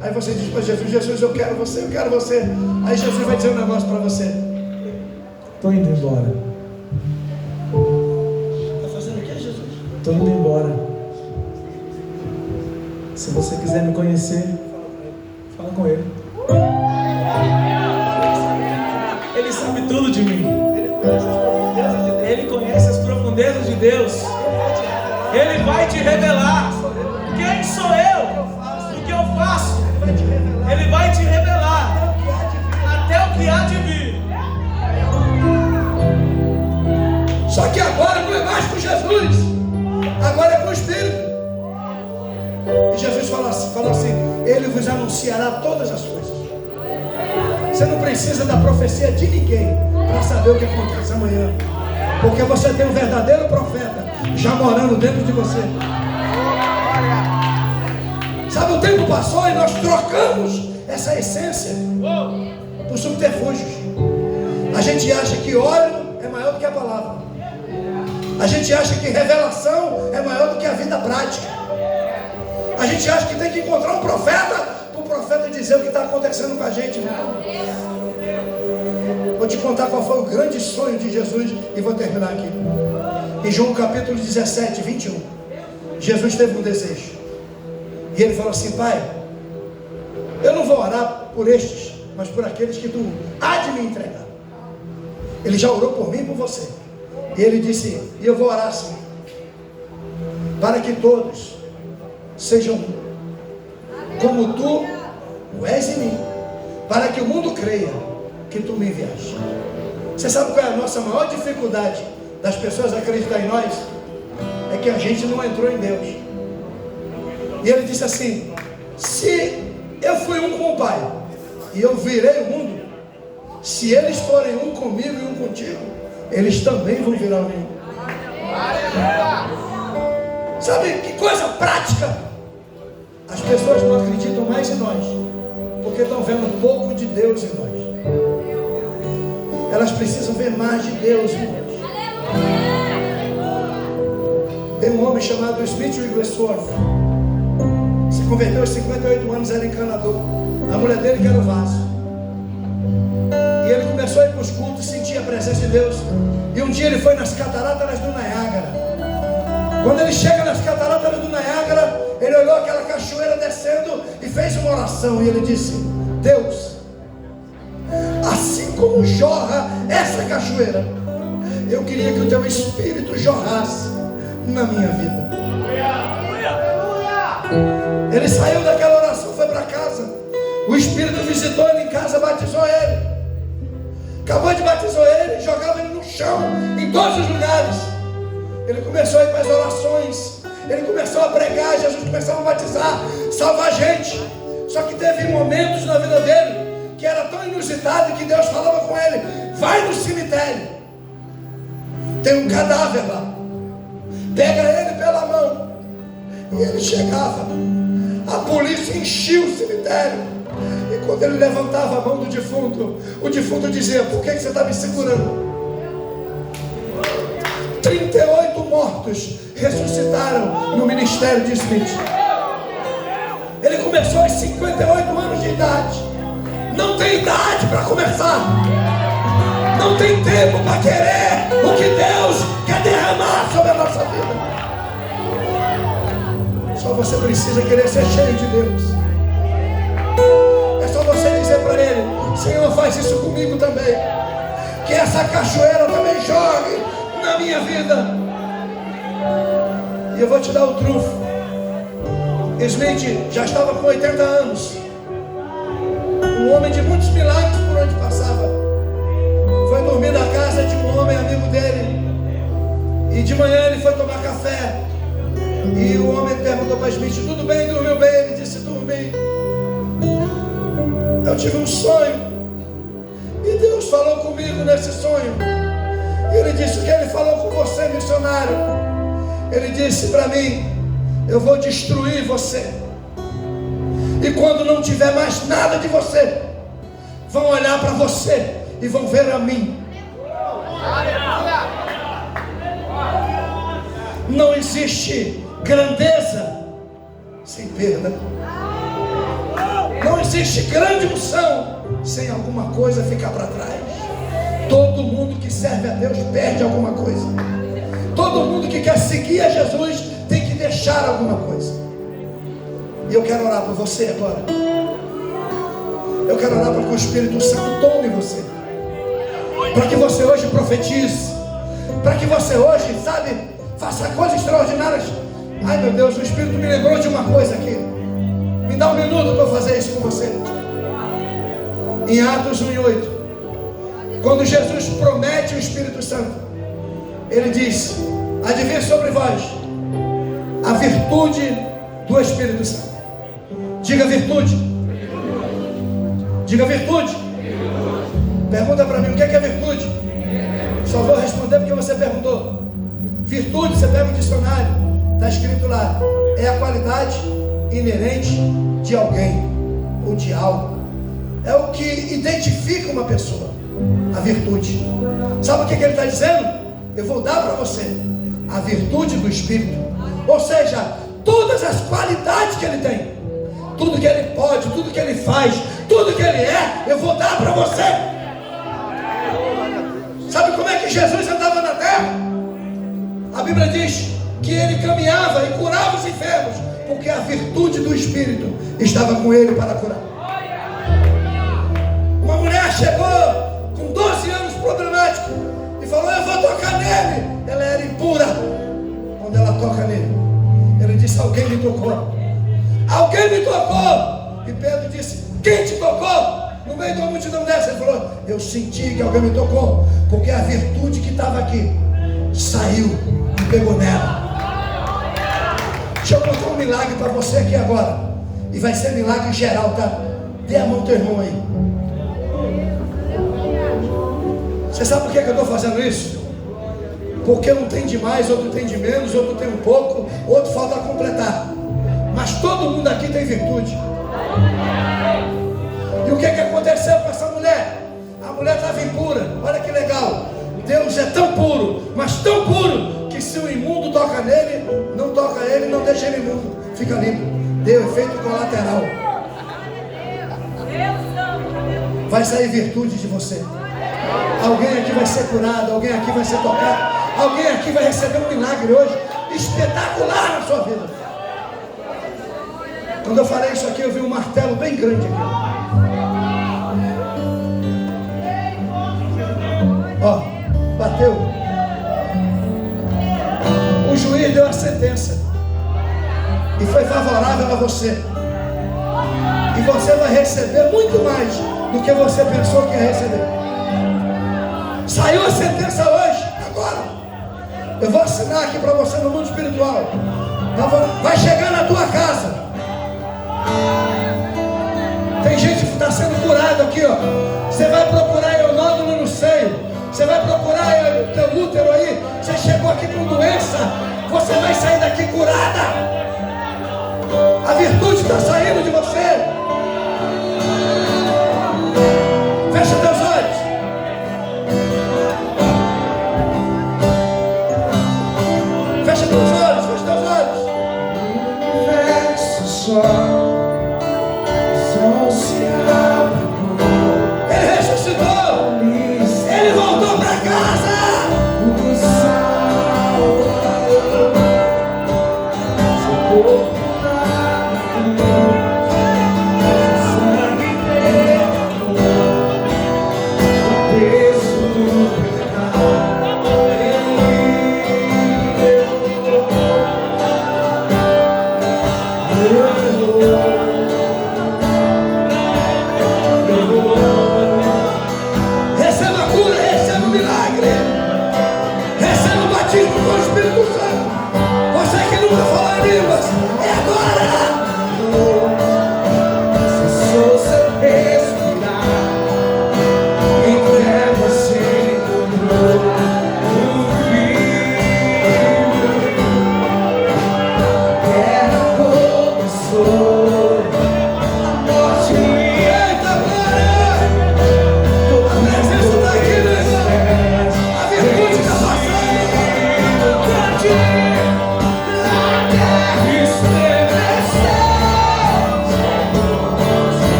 Aí você diz para Jesus: Jesus, eu quero você, eu quero você. Aí Jesus vai dizer um negócio para você: estou indo embora. Está fazendo o quê, Jesus? Estou indo embora. Se você quiser me conhecer, fala com ele. Ele sabe tudo de mim. Ele conhece as profundezas de Deus. Ele vai te revelar. Quem sou eu? O que eu faço? Ele vai te revelar até o que há de vir. Só que agora não é mais com Jesus, agora é com o Espírito. E Jesus falou assim: Ele vos anunciará todas as coisas. Você não precisa da profecia de ninguém para saber o que acontece amanhã, porque você tem um verdadeiro profeta já morando dentro de você. Sabe, o tempo passou e nós trocamos essa essência por subterfúgios. A gente acha que óleo é maior do que a palavra. A gente acha que revelação é maior do que a vida prática. A gente acha que tem que encontrar um profeta para o profeta dizer o que está acontecendo com a gente. Não. Vou te contar qual foi o grande sonho de Jesus e vou terminar aqui. Em João capítulo 17, 21, Jesus teve um desejo. E ele falou assim: Pai, eu não vou orar por estes, mas por aqueles que tu há de me entregar. Ele já orou por mim e por você. E ele disse: e eu vou orar assim, para que todos sejam um, como tu o és em mim, para que o mundo creia que tu me enviaste. Você sabe qual é a nossa maior dificuldade das pessoas acreditarem em nós? É que a gente não entrou em Deus. E ele disse assim: se eu fui um com o Pai e eu virei o mundo, se eles forem um comigo e um contigo, eles também vão virar um. Sabe que coisa prática? As pessoas não acreditam mais em nós, porque estão vendo um pouco de Deus em nós. Elas precisam ver mais de Deus em nós. Tem um homem chamado Smith Wigglesworth, se converteu aos 58 anos, era encanador. A mulher dele que era o vaso. E ele começou a ir para os cultos, sentia a presença de Deus. E um dia ele foi nas cataratas do Niágara. Quando ele chega nas cataratas do Niágara, ele olhou aquela cachoeira descendo e fez uma oração. E ele disse: Deus, assim como jorra essa cachoeira, eu queria que o teu Espírito jorrasse na minha vida. Ele saiu daquela oração, foi para casa. O Espírito visitou ele em casa, batizou ele. Acabou de batizar ele, jogava ele no chão, em todos os lugares. Ele começou a ir para as orações. Ele começou a pregar, Jesus começou a batizar, salvar gente. Só que teve momentos na vida dele que era tão inusitado que Deus falava com ele: vai no cemitério, tem um cadáver lá, pega ele pela mão. E ele chegava, a polícia enchia o cemitério, e quando ele levantava a mão do defunto, o defunto dizia: por que você está me segurando? 38 mortos ressuscitaram no ministério de Smith. Ele começou aos 58 anos de idade. Não tem idade para começar. Não tem tempo para querer o que Deus quer derramar sobre a nossa vida. Só você precisa querer ser cheio de Deus. É só você dizer para Ele: Senhor, faz isso comigo também. Que essa cachoeira também jogue na minha vida. E eu vou te dar o trunfo. Smith já estava com 80 anos. Um homem de muitos milagres por onde passava. Foi dormir na casa de um homem amigo dele. E de manhã ele foi tomar café. E o homem perguntou para Smith: tudo bem? Dormiu bem? Ele disse: dormi. Eu tive um sonho. E Deus falou comigo nesse sonho. E ele disse: o que ele falou com você, missionário? Ele disse para mim: eu vou destruir você. E quando não tiver mais nada de você, vão olhar para você e vão ver a mim. Não existe grandeza sem perda. Não existe grande unção sem alguma coisa ficar para trás. Todo mundo que serve a Deus perde alguma coisa. Todo mundo que quer seguir a Jesus tem que deixar alguma coisa. E eu quero orar por você agora. Eu quero orar para que o Espírito Santo tome você, para que você hoje profetize, para que você hoje, sabe, faça coisas extraordinárias. Ai meu Deus, o Espírito me lembrou de uma coisa aqui. Me dá um minuto para eu fazer isso com você. Em Atos 1:8, quando Jesus promete o Espírito Santo, ele diz: há de vir sobre vós a virtude do Espírito Santo. Diga virtude. Diga virtude. Pergunta para mim: o que é virtude? Só vou responder porque você perguntou. Virtude, você pega o dicionário, está escrito lá: é a qualidade inerente de alguém ou de algo. É o que identifica uma pessoa, a virtude. Sabe o que ele está dizendo? Eu vou dar para você a virtude do Espírito. Ou seja, todas as qualidades que ele tem, tudo que ele pode, tudo que ele faz, tudo que ele é, eu vou dar para você. Sabe como é que Jesus andava na terra? A Bíblia diz que ele caminhava e curava os enfermos, porque a virtude do Espírito estava com ele para curar. Uma mulher chegou com 12 anos problemática e falou: eu vou tocar nele. Ela era impura. Quando ela toca nele, ele disse: alguém me tocou. Alguém me tocou. E Pedro disse: quem te tocou? No meio de uma multidão dessa, ele falou: eu senti que alguém me tocou, porque a virtude que estava aqui saiu e pegou nela. Deixa eu contar um milagre para você aqui agora, e vai ser milagre geral, tá? Dê a mão ao teu irmão aí. Você sabe por que eu estou fazendo isso? Porque um tem de mais, outro tem de menos, outro tem um pouco, outro falta completar. Mas todo mundo aqui tem virtude. E o que aconteceu com essa mulher? A mulher estava impura. Olha que legal. Deus é tão puro, mas tão puro, que se o imundo toca nele, não toca ele, não deixa ele imundo, fica limpo. Deu efeito colateral. Vai sair virtude de você. Alguém aqui vai ser curado, alguém aqui vai ser tocado, alguém aqui vai receber um milagre hoje espetacular na sua vida. Quando eu falei isso aqui, eu vi um martelo bem grande aqui. Ó, bateu. O juiz deu a sentença e foi favorável a você. E você vai receber muito mais do que você pensou que ia receber. Saiu a sentença hoje, agora. Eu vou assinar aqui para você no mundo espiritual. Vai chegar na tua casa. Tem gente que está sendo curada aqui, ó. Você vai procurar aí o nódulo no seio. Você vai procurar aí o teu útero aí. Você chegou aqui com doença. Você vai sair daqui curada. A virtude está saindo de você. Fecha teus olhos. Fecha teus olhos, fecha teus olhos. Só se apagou. Ele ressuscitou. Ele voltou para casa. O Salvador. Seu corpo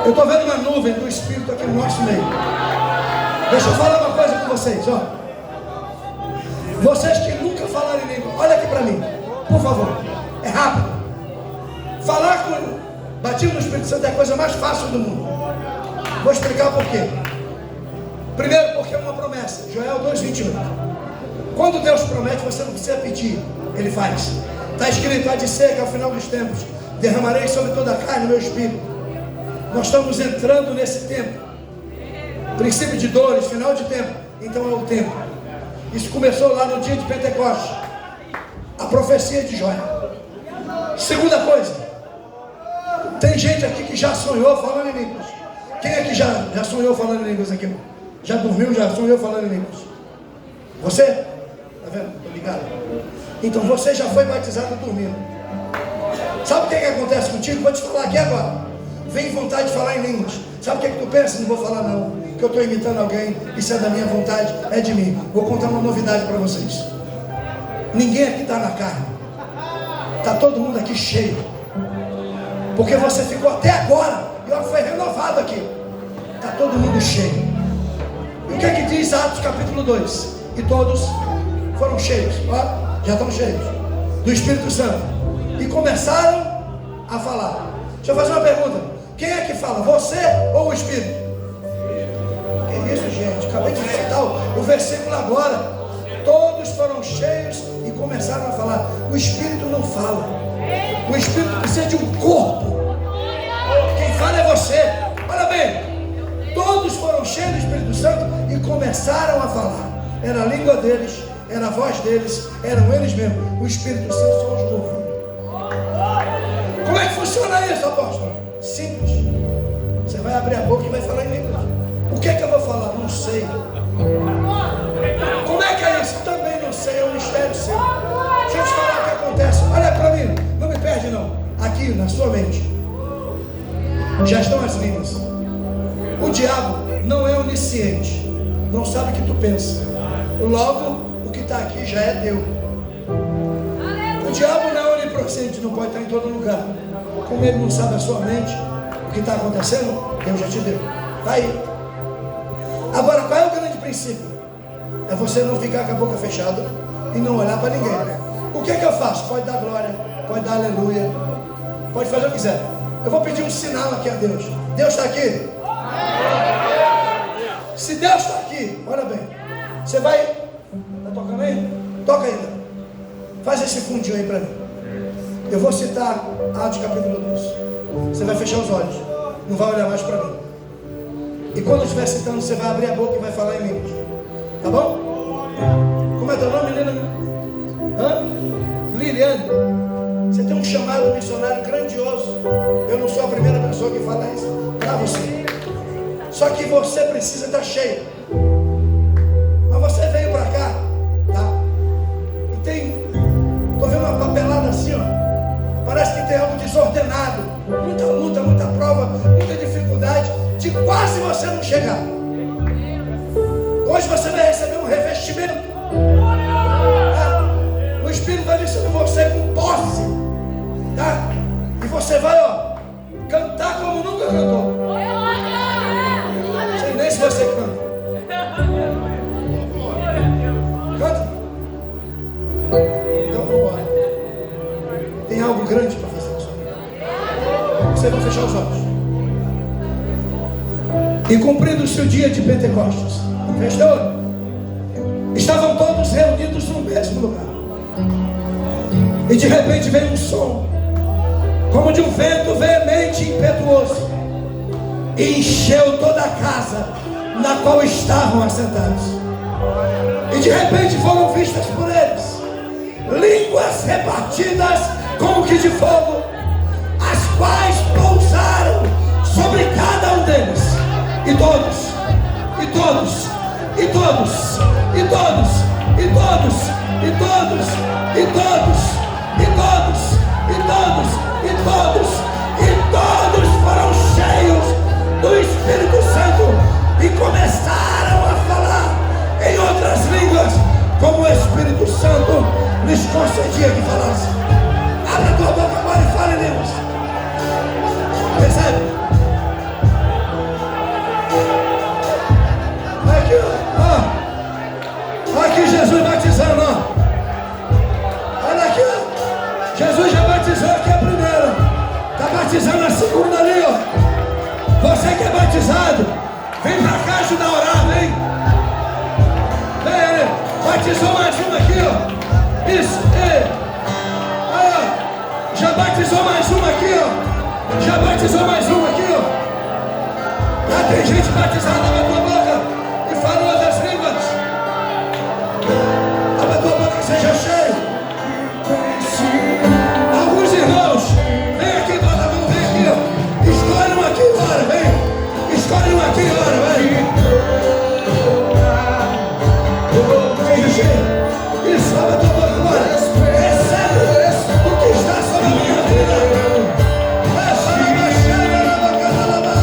eu estou vendo uma nuvem do Espírito aqui no nosso meio. Deixa eu falar uma coisa com vocês, ó. Vocês que nunca falaram em língua, olha aqui para mim, por favor. É rápido. Falar com batismo no Espírito Santo é a coisa mais fácil do mundo. Vou explicar por quê. Primeiro, porque é uma promessa. Joel 2:28. Quando Deus promete, você não precisa pedir, Ele faz. Está escrito: há de ser que ao final dos tempos derramarei sobre toda a carne o meu Espírito. Nós estamos entrando nesse tempo. Princípio de dores, final de tempo. Então é o tempo. Isso começou lá no dia de Pentecostes. A profecia de Joel. Segunda coisa. Tem gente aqui que já sonhou falando em línguas. Quem é que já sonhou falando em línguas aqui? Já dormiu, já sonhou falando em línguas? Você? Tá vendo? Tô ligado. Então você já foi batizado dormindo. Sabe o que acontece contigo? Vou te falar aqui agora. Vem vontade de falar em línguas. Sabe o que tu pensa? Não vou falar não, que eu estou imitando alguém. Isso é da minha vontade, é de mim. Vou contar uma novidade para vocês. Ninguém aqui está na carne. Está todo mundo aqui cheio. Porque você ficou até agora e ó, foi renovado aqui. Está todo mundo cheio. E o que é que diz Atos capítulo 2? E todos foram cheios. Ó, já estão cheios do Espírito Santo. E começaram a falar. Deixa eu fazer uma pergunta. Quem é que fala? Você ou o Espírito? Que isso, gente? Acabei de citar o versículo agora. Todos foram cheios e começaram a falar. O Espírito não fala. O Espírito precisa de um corpo. Quem fala é você. Olha bem, todos foram cheios do Espírito Santo e começaram a falar. Era a língua deles, era a voz deles, eram eles mesmos. O Espírito Santo só os ouvia. Como é que funciona isso, apóstolo? Simples. Você vai abrir a boca e vai falar em línguas. O que é que eu vou falar? Não sei. Como é que é isso? Também não sei, é um mistério seu. Deixa eu te falar o que acontece. Olha para mim, não me perde não. Aqui na sua mente já estão as línguas. O diabo não é onisciente, não sabe o que tu pensa. Logo, o que está aqui já é teu. O diabo não é onipresente, não pode estar em todo lugar. Como ele não sabe a sua mente, o que está acontecendo, Deus já te deu. Está aí. Agora, qual é o grande princípio? É você não ficar com a boca fechada e não olhar para ninguém. O que é que eu faço? Pode dar glória, pode dar aleluia, pode fazer o que quiser. Eu vou pedir um sinal aqui a Deus. Deus está aqui? Se Deus está aqui, olha bem, você vai, está tocando aí? Toca ainda. Faz esse fundinho aí para mim. Eu vou citar Atos capítulo 2. Você vai fechar os olhos, não vai olhar mais para mim. E quando eu estiver citando, você vai abrir a boca e vai falar em línguas. Tá bom? Como é teu nome, menina? Liliane. Você tem um chamado missionário grandioso. Eu não sou a primeira pessoa que fala isso para você. Só que você precisa estar cheio. Mas você veio para cá, tá? E tô vendo uma papelada assim, ó. Parece que tem algo desordenado. Muita luta, muita prova, muita dificuldade, de quase você não chegar. Hoje você vai receber um revestimento. Tá? O Espírito vai vir sobre você com posse. Tá? E você vai, ó, cantar como nunca cantou. Não sei nem se você canta. Canta. Então vamos embora. Tem algo grande para fazer na sua vida. Você vai fechar os olhos. E cumprindo-se o dia de Pentecostes, fechou? Estavam todos reunidos no mesmo lugar. E de repente veio um som, como de um vento veemente e impetuoso, e encheu toda a casa na qual estavam assentados. E de repente foram vistas por eles línguas repartidas como que de fogo, as quais pousaram sobre cada um deles. E todos, e todos, e todos, e todos, e todos, e todos, e todos, e todos, e todos, e todos, e todos foram cheios do Espírito Santo e começaram a falar em outras línguas, como o Espírito Santo lhes concedia que falasse. Abra a tua boca agora e fale em línguas. Recebe. Aqui, ó. Aqui Jesus batizando, ó. Olha aqui, ó. Jesus já batizou aqui a primeira. Está batizando a segunda ali, ó. Você que é batizado, vem pra cá ajudar a orar, vem. Vem, batizou mais uma aqui, ó. Isso, aí, ó. Já batizou mais uma aqui, ó. Já batizou mais uma aqui, ó. Já tem gente batizada na tua boca. E fala em outras línguas. Abra a tua boca que seja cheio. Alguns irmãos, vem aqui, bota a mão, vem aqui, ó. Escolhe um aqui agora, vem. Escolhe um aqui agora, vem. Seja cheio. Isso, abra a tua boca agora. Recebe o que está sobre a minha vida. Essa é a cheia na boca da lava.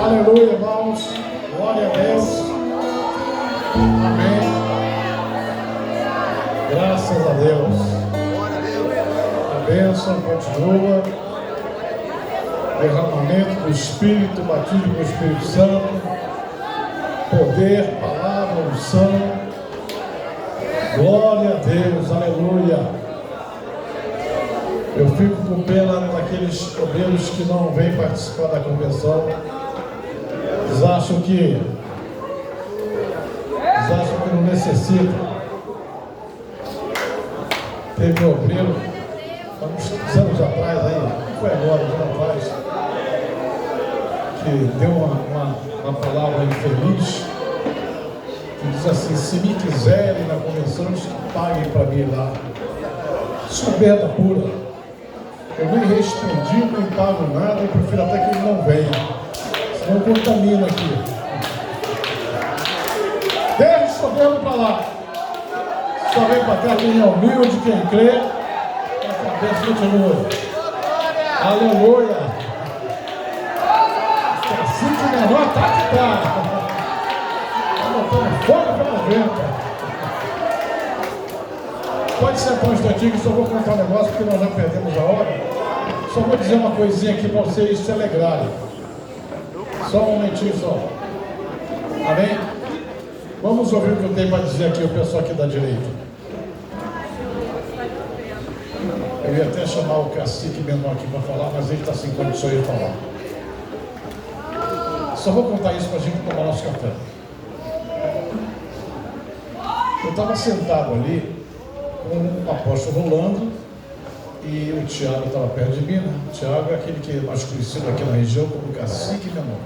Aleluia, irmãos. Glória a Deus. Amém. Graças a Deus. A bênção continua. Derramamento do Espírito, batismo do Espírito Santo. Poder, palavra, unção. Glória a Deus. Aleluia. Eu fico com pena daqueles obreiros que não vêm participar da convenção. Eles acham que não necessitam. Teve um obreiro, há uns anos atrás, aí, não foi agora, anos atrás, que deu uma palavra infeliz, que diz assim: se me quiserem na convenção, eles paguem para mim lá. Soberba pura. Eu nem respondi, nem pago nada, eu prefiro até que ele não venha. Senão contamina aqui. Deixa o soberbo para lá. Só vem para cá quem é humilde, quem crê. A cabeça continua. Aleluia. Assim que o menor está que está. Está botando fogo pela venta. Pode sentar um instantinho que só vou contar um negócio porque nós já perdemos a hora. Só vou dizer uma coisinha aqui para vocês se alegrarem. Só um momentinho só. Amém? Vamos ouvir o que eu tenho para dizer aqui, o pessoal aqui da direita. Eu ia até chamar o cacique menor aqui para falar, mas ele está sem condições de falar. Só vou contar isso para a gente tomar nosso café. Eu estava sentado ali com o apóstolo Rolando e o Tiago estava perto de mim, né? O Tiago é aquele que é mais conhecido aqui na região como cacique menor.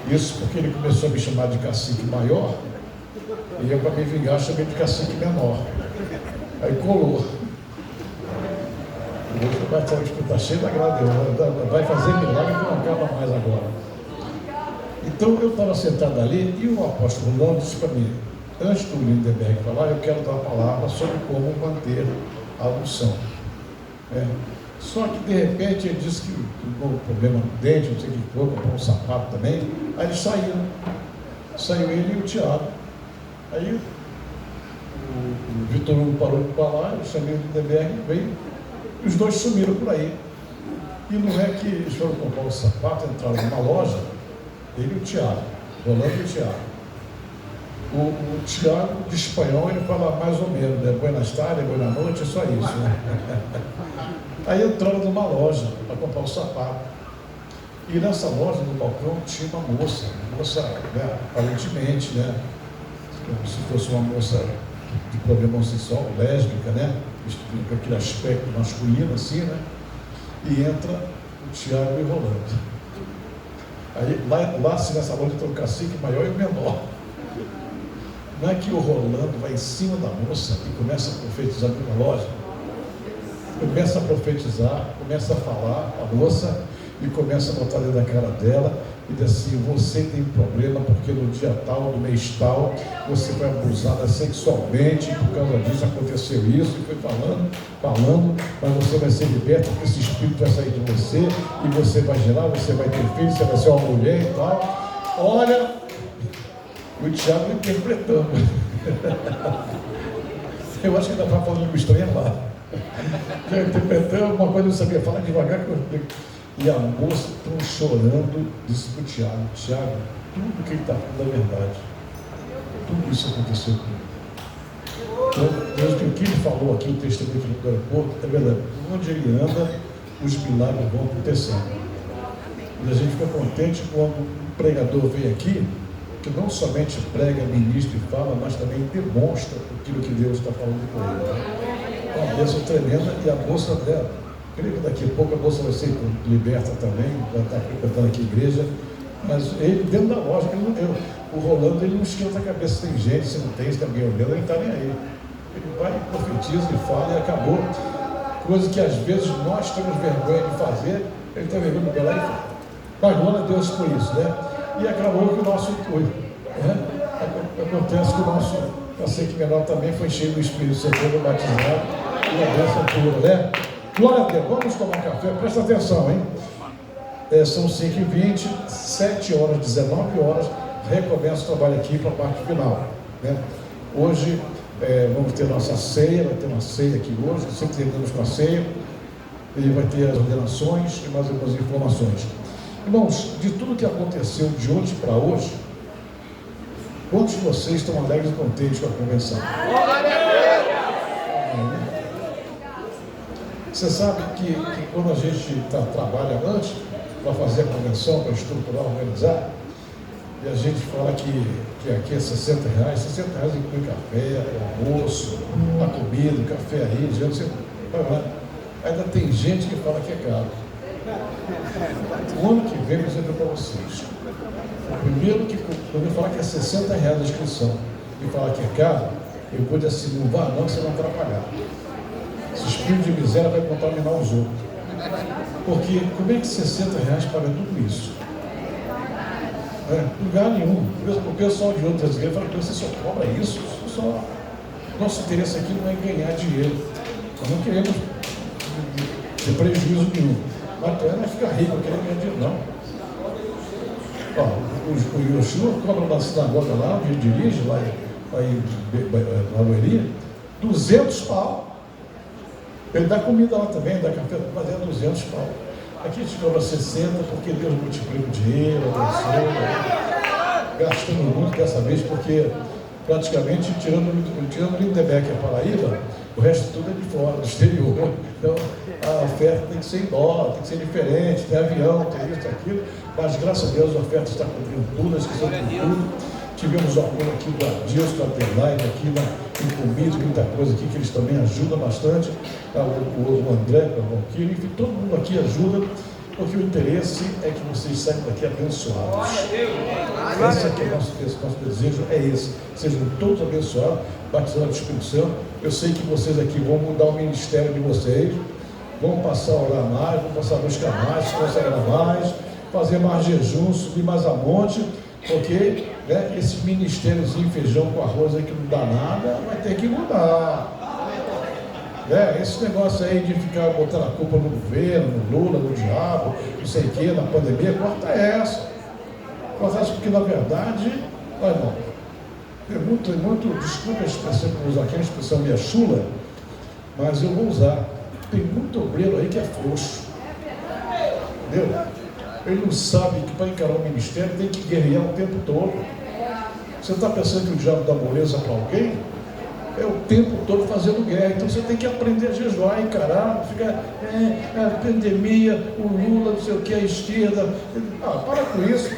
Isso porque ele começou a me chamar de cacique maior e eu, para me vingar, chamei de cacique menor. Aí colou. Está cheio da graça, vai fazer milagre que não acaba mais agora. Então eu estava sentado ali e o apóstolo Rolando disse para mim: antes do Lindenberg falar, eu quero dar uma palavra sobre como manter a unção. Só que de repente ele disse que houve um problema no dente, não sei o que foi, comprou um sapato também. Aí eles saíram. Saiu ele e o Tiago. Aí o Vitor Hugo parou de falar, eu chamei o Lindenberg, veio, e os dois sumiram por aí. E não é que eles foram comprar um sapato, entraram numa loja, ele e o Tiago, Rolando e o Tiago. O Tiago, de espanhol, ele fala mais ou menos, né? Buenas tardes, boa noite, é só isso, né? Aí entraram numa loja para comprar um sapato. E nessa loja, no balcão, tinha uma moça, né? Aparentemente, né? Como se fosse uma moça de problema homossexual, lésbica, né? Com aquele aspecto masculino, assim, né? E entra o Tiago e o Rolando. Aí, lá nessa loja, tem o cacique maior e o menor. Não é que o Rolando vai em cima da moça e começa a profetizar na loja? Começa a profetizar, começa a falar a moça e começa a botar dentro da cara dela e diz assim: você tem problema porque no dia tal, no mês tal, você foi abusada sexualmente, por causa disso aconteceu isso, e foi falando, mas você vai ser liberta porque esse espírito vai sair de você e você vai gerar, você vai ter filho, você vai ser uma mulher e tal. Olha, o Tiago interpretando. Eu acho que ainda estava falando de estranha lá. Interpretando uma coisa, eu não sabia falar devagar. E a moça estão chorando, disse para o Tiago: Tiago, tudo que ele está falando é verdade. Tudo isso aconteceu comigo. Então, Deus, o que ele falou aqui, o testemunho do aeroporto, é verdade. Onde ele anda, os milagres vão acontecendo. E a gente fica contente quando um pregador vem aqui, que não somente prega, ministra e fala, mas também demonstra aquilo que Deus está falando com ele. É uma bênção tremenda. E a moça dela, creio que daqui a pouco a moça vai ser liberta também, vai estar frequentando aqui a igreja, mas ele, dentro da loja, o Rolando, ele não esquenta a cabeça, se tem gente, se não tem, se tem alguém olhando, ele não está nem aí. Ele vai, profetiza e fala e acabou. Coisa que às vezes nós temos vergonha de fazer, ele tem vergonha de pegar e fala. Mas glória a Deus por isso, né? E acabou que o nosso intuito, né? Acontece que o nosso cacique menor também foi cheio do Espírito Santo, batizado, e a bênção pura, né? Glória a Deus, vamos tomar um café, presta atenção, hein? São 5h20, 7 horas, 19 horas, recomeça o trabalho aqui para a parte final, né? Hoje vamos ter nossa ceia, vai ter uma ceia aqui hoje, sempre terminamos com a ceia, e vai ter as ordenações e mais algumas informações. Irmãos, de tudo que aconteceu de hoje para hoje, quantos de vocês estão alegres e contentes com a convenção? Você sabe que quando a gente trabalha antes para fazer a convenção, para estruturar, organizar, e a gente fala que aqui é R$60, R$60 inclui café, almoço, a comida, o café aí, gente, ainda tem gente que fala que é caro. O ano que vem eu vou dizer para vocês. Primeiro que quando eu falar que é R$60 a inscrição e falar que é caro, eu vou dizer assim, não vá não, que você vai atrapalhar. Esse espírito de miséria vai contaminar os outros. Porque como é que R$60 paga tudo isso? Lugar nenhum. O pessoal de outras igrejas fala que você só cobra isso. Nosso interesse aqui não é ganhar dinheiro. Nós não queremos ter prejuízo nenhum. Mas tu não é ficar rico, não queremos ganhar dinheiro, não. O Yoshua cobra na sinagoga lá, onde ele dirige, lá em Barueri, 200 pau. Ele dá comida lá também, dá café, mas é 200 pau. Aqui a gente cobra 60 porque Deus multiplica o dinheiro, abençoa. Gastamos muito dessa vez porque praticamente, tirando o Lindeberg, que é Paraíba, o resto tudo é de fora, do exterior. Então a oferta tem que ser em dólar, tem que ser diferente, tem avião, tem isso, tem aquilo. Mas graças a Deus a oferta está cobrindo tudo, a inscrição cobrindo tudo. Tivemos o apoio aqui do Adilson, da Adelaide, aqui em comida, muita coisa aqui, que eles também ajudam bastante. O André, o Valquírio, enfim, todo mundo aqui ajuda, porque o interesse é que vocês saiam daqui abençoados. Esse aqui é o nosso desejo, é esse. Sejam todos abençoados, batizados do Espírito Santo. Eu sei que vocês aqui vão mudar o ministério de vocês, vão passar a orar mais, vão passar a buscar mais, se consagrar mais, fazer mais jejum, subir mais a monte, porque esse ministériozinho feijão com arroz aí que não dá nada, vai ter que mudar. Esse negócio aí de ficar botando a culpa no governo, no Lula, no diabo, não sei o que, na pandemia, corta essa. Corta essa porque, na verdade, olha, irmão, desculpa a expressão que eu vou usar aqui, a expressão minha chula, mas eu vou usar. Tem muito obreiro aí que é frouxo. Entendeu? Ele não sabe que para encarar o ministério tem que guerrear o tempo todo. Você está pensando que o diabo dá moleza para alguém? É o tempo todo fazendo guerra. Então você tem que aprender a jejuar, encarar, ficar a pandemia, o Lula, não sei o que, a esquerda. Para com isso.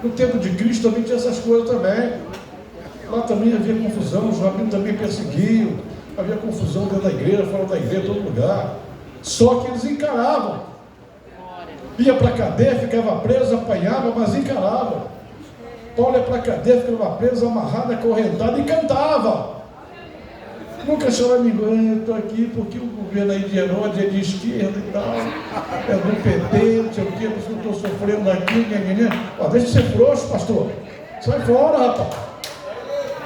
No tempo de Cristo também tinha essas coisas também. Lá também havia confusão, os rabinos também perseguiam, havia confusão dentro da igreja, fora da igreja, em todo lugar. Só que eles encaravam. Ia para a cadeia, ficava preso, apanhava, mas encarava. Paulo ia para a cadeia, ficava preso, amarrado, acorrentado e cantava. Nunca chorava me eu estou aqui porque o governo aí de Herodes é de esquerda e tal, é do PT, não sei o que, por isso que eu estou sofrendo aqui, deixa de ser frouxo, pastor. Sai fora, rapaz.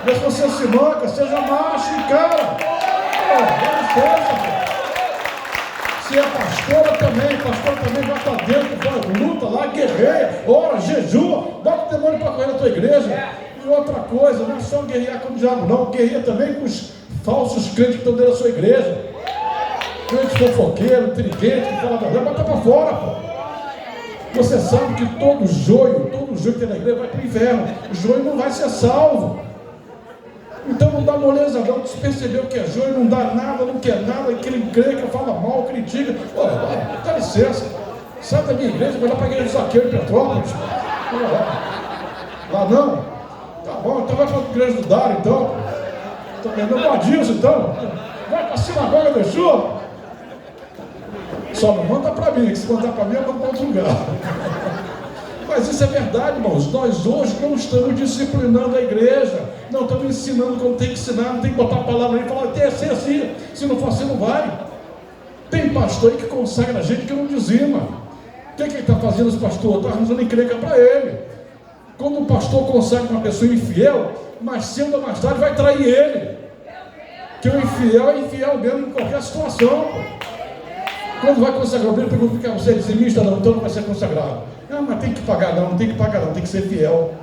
Deixa você se manca, seja macho e cara. Dá licença, pô. Se é pastora também vai para dentro, vai, luta lá, guerreia, ora, jejua, bota o demônio para correr na tua igreja. E outra coisa, não é só guerrear com o diabo, não, guerreia também com os falsos crentes que estão dentro da sua igreja. Crente fofoqueiro, triguente, que fala da verdade, bota para fora, pô. Você sabe que todo joio que tem na igreja vai para o inferno. O joio não vai ser salvo. Então não dá moleza não, se percebeu que é joio, não dá nada, não quer nada, que ele crê, que fala mal, critica. Dá licença, sai da minha igreja, vai lá para a igreja de Zaqueu em Petrópolis. Lá não? Tá bom, então vai para a igreja do Dário, então. Também não pode isso, então. Vai para a sinagoga do Yeshua. Só não manda para mim, que se mandar para mim, eu mando para outro lugar. Mas isso é verdade, irmãos. Nós hoje não estamos disciplinando a igreja, não estamos ensinando como tem que ensinar, não tem que botar a palavra aí e falar, tem que ser assim, se não for assim, não vai. Tem pastor aí que consagra a gente que não dizima. O que ele está fazendo, esse pastor? Está arranjando encrenca para ele. Quando o pastor consagra uma pessoa infiel, mais cedo ou mais tarde vai trair ele. Que o infiel é infiel mesmo em qualquer situação. Quando vai consagrar o obreiro, pergunta: você é dizimista? Não, então não vai ser consagrado. Não, mas tem que pagar. Não tem que pagar, não, tem que ser fiel.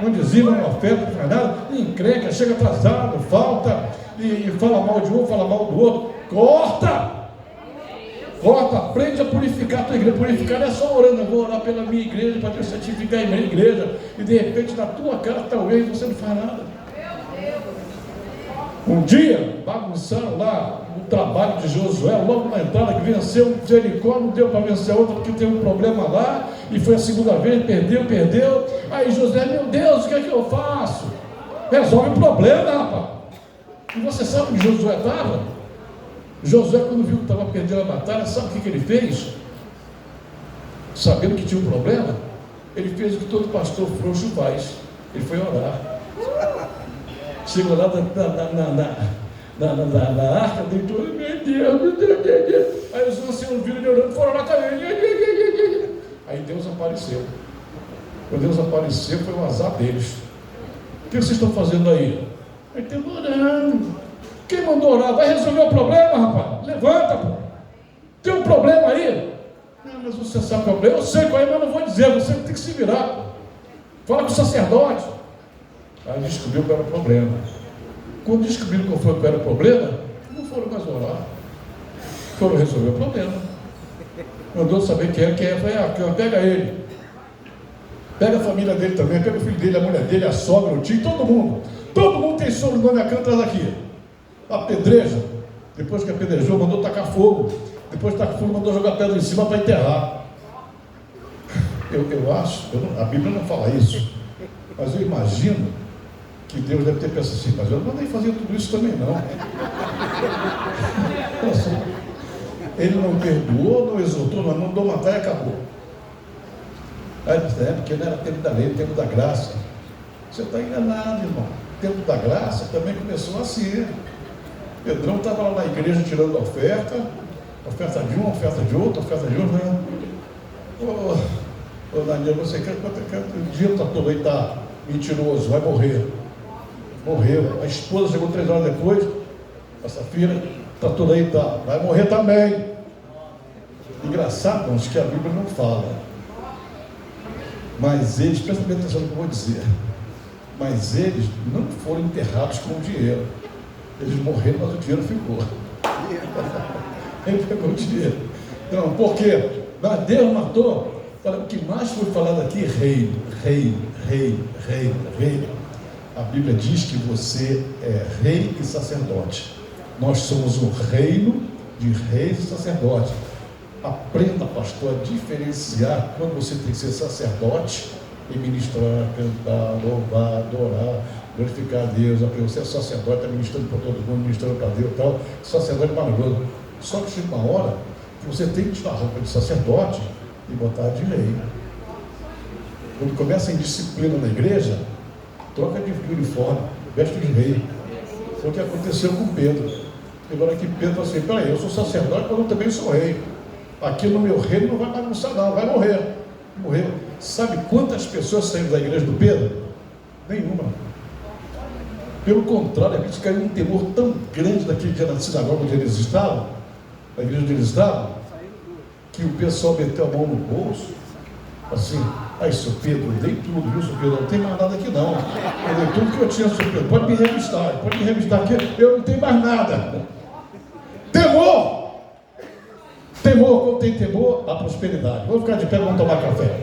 Não dizima, não oferta, não faz nada, encrenca, chega atrasado, falta, e fala mal de um, fala mal do outro. Corta! Aprende a purificar a tua igreja. Purificar não é só orando: eu vou orar pela minha igreja, para Deus santificar a minha igreja, e de repente na tua cara talvez você não faz nada. Um dia bagunçaram lá o trabalho de Josué, logo na entrada, que venceu Jericó, não deu para vencer a outra porque teve um problema lá, e foi a segunda vez, perdeu. Aí Josué: meu Deus, o que é que eu faço? Resolve o problema, rapaz. E você sabe onde Josué estava? Josué, quando viu que estava perdendo a batalha, sabe o que ele fez? Sabendo que tinha um problema, ele fez o que todo pastor frouxo faz: ele foi orar. Chegou lá na arca, deitou: meu Deus. Aí os anciãos viram ele orando, foram lá com ele. Aí Deus apareceu. Quando Deus apareceu, foi o azar deles. O que vocês estão fazendo aí? Aí estamos orando. Quem mandou orar? Vai resolver o problema, rapaz. Levanta, pô. Tem um problema aí? Não, mas você sabe qual é o problema? Eu sei qual é, mas não vou dizer. Você tem que se virar, pô. Fala com o sacerdote. Aí descobriu qual era o problema. Quando descobriram qual era o problema, não foram mais orar. Foram resolver o problema. Mandou saber quem é. Falei: pega ele. Pega a família dele também, pega o filho dele, a mulher dele, a sogra, o tio, todo mundo. Todo mundo tem sobrenome aqui atrás daqui. Apedreja. Depois que apedrejou, mandou tacar fogo. Depois de tacar fogo, mandou jogar pedra em cima para enterrar. Eu acho, a Bíblia não fala isso, mas eu imagino que Deus deve ter pensado assim: mas eu não mandei fazer tudo isso também não. Ele não perdoou, não exortou, não mandou matar e acabou. Aí porque não era tempo da lei, tempo da graça. Você está enganado, irmão. O tempo da graça também começou assim. Pedrão estava lá na igreja tirando oferta de um, oferta de outro, Ô Daniel, você quer o dia está todo aí, está mentiroso, vai morrer. Morreu. A esposa chegou 3 horas depois, essa filha está toda aí, vai morrer também. Engraçado, irmãos, que a Bíblia não fala. Mas eles, presta bem atenção no que eu vou dizer, mas eles não foram enterrados com o dinheiro. Eles morreram, mas o dinheiro ficou. Ele pegou o dinheiro. Então, por quê? Mas Deus matou. O que mais foi falado aqui: rei. A Bíblia diz que você é rei e sacerdote. Nós somos um reino de reis e sacerdotes. Aprenda, pastor, a diferenciar quando você tem que ser sacerdote e ministrar, cantar, louvar, adorar, glorificar a Deus. Você é sacerdote, está ministrando para todo mundo, ministrando para Deus e tal. Sacerdote é maravilhoso. Só que chega uma hora que você tem que tirar a roupa de sacerdote e botar de rei. Quando começa a indisciplina na igreja, troca de uniforme, veste de rei. Foi o que aconteceu com Pedro. Agora que Pedro falou assim: peraí, eu sou sacerdote, mas eu também sou rei. Aqui no meu reino não vai bagunçar não, vai morrer. Morreu. Sabe quantas pessoas saíram da igreja do Pedro? Nenhuma. Pelo contrário, a gente caiu um temor tão grande daquele dia na sinagoga onde eles estavam, na igreja onde eles estavam, que o pessoal meteu a mão no bolso, assim: aí, seu Pedro, eu dei tudo, viu, seu Pedro? Não tem mais nada aqui não. Eu dei tudo que eu tinha, seu Pedro. Pode me revistar aqui, eu não tenho mais nada. Temor! Quando tem temor, há prosperidade. Vamos ficar de pé, vamos tomar café.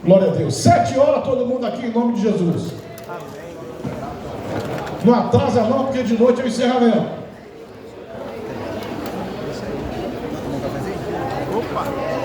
Glória a Deus. 7 horas, todo mundo aqui, em nome de Jesus. Não atrasa não, porque de noite é o encerramento. Opa!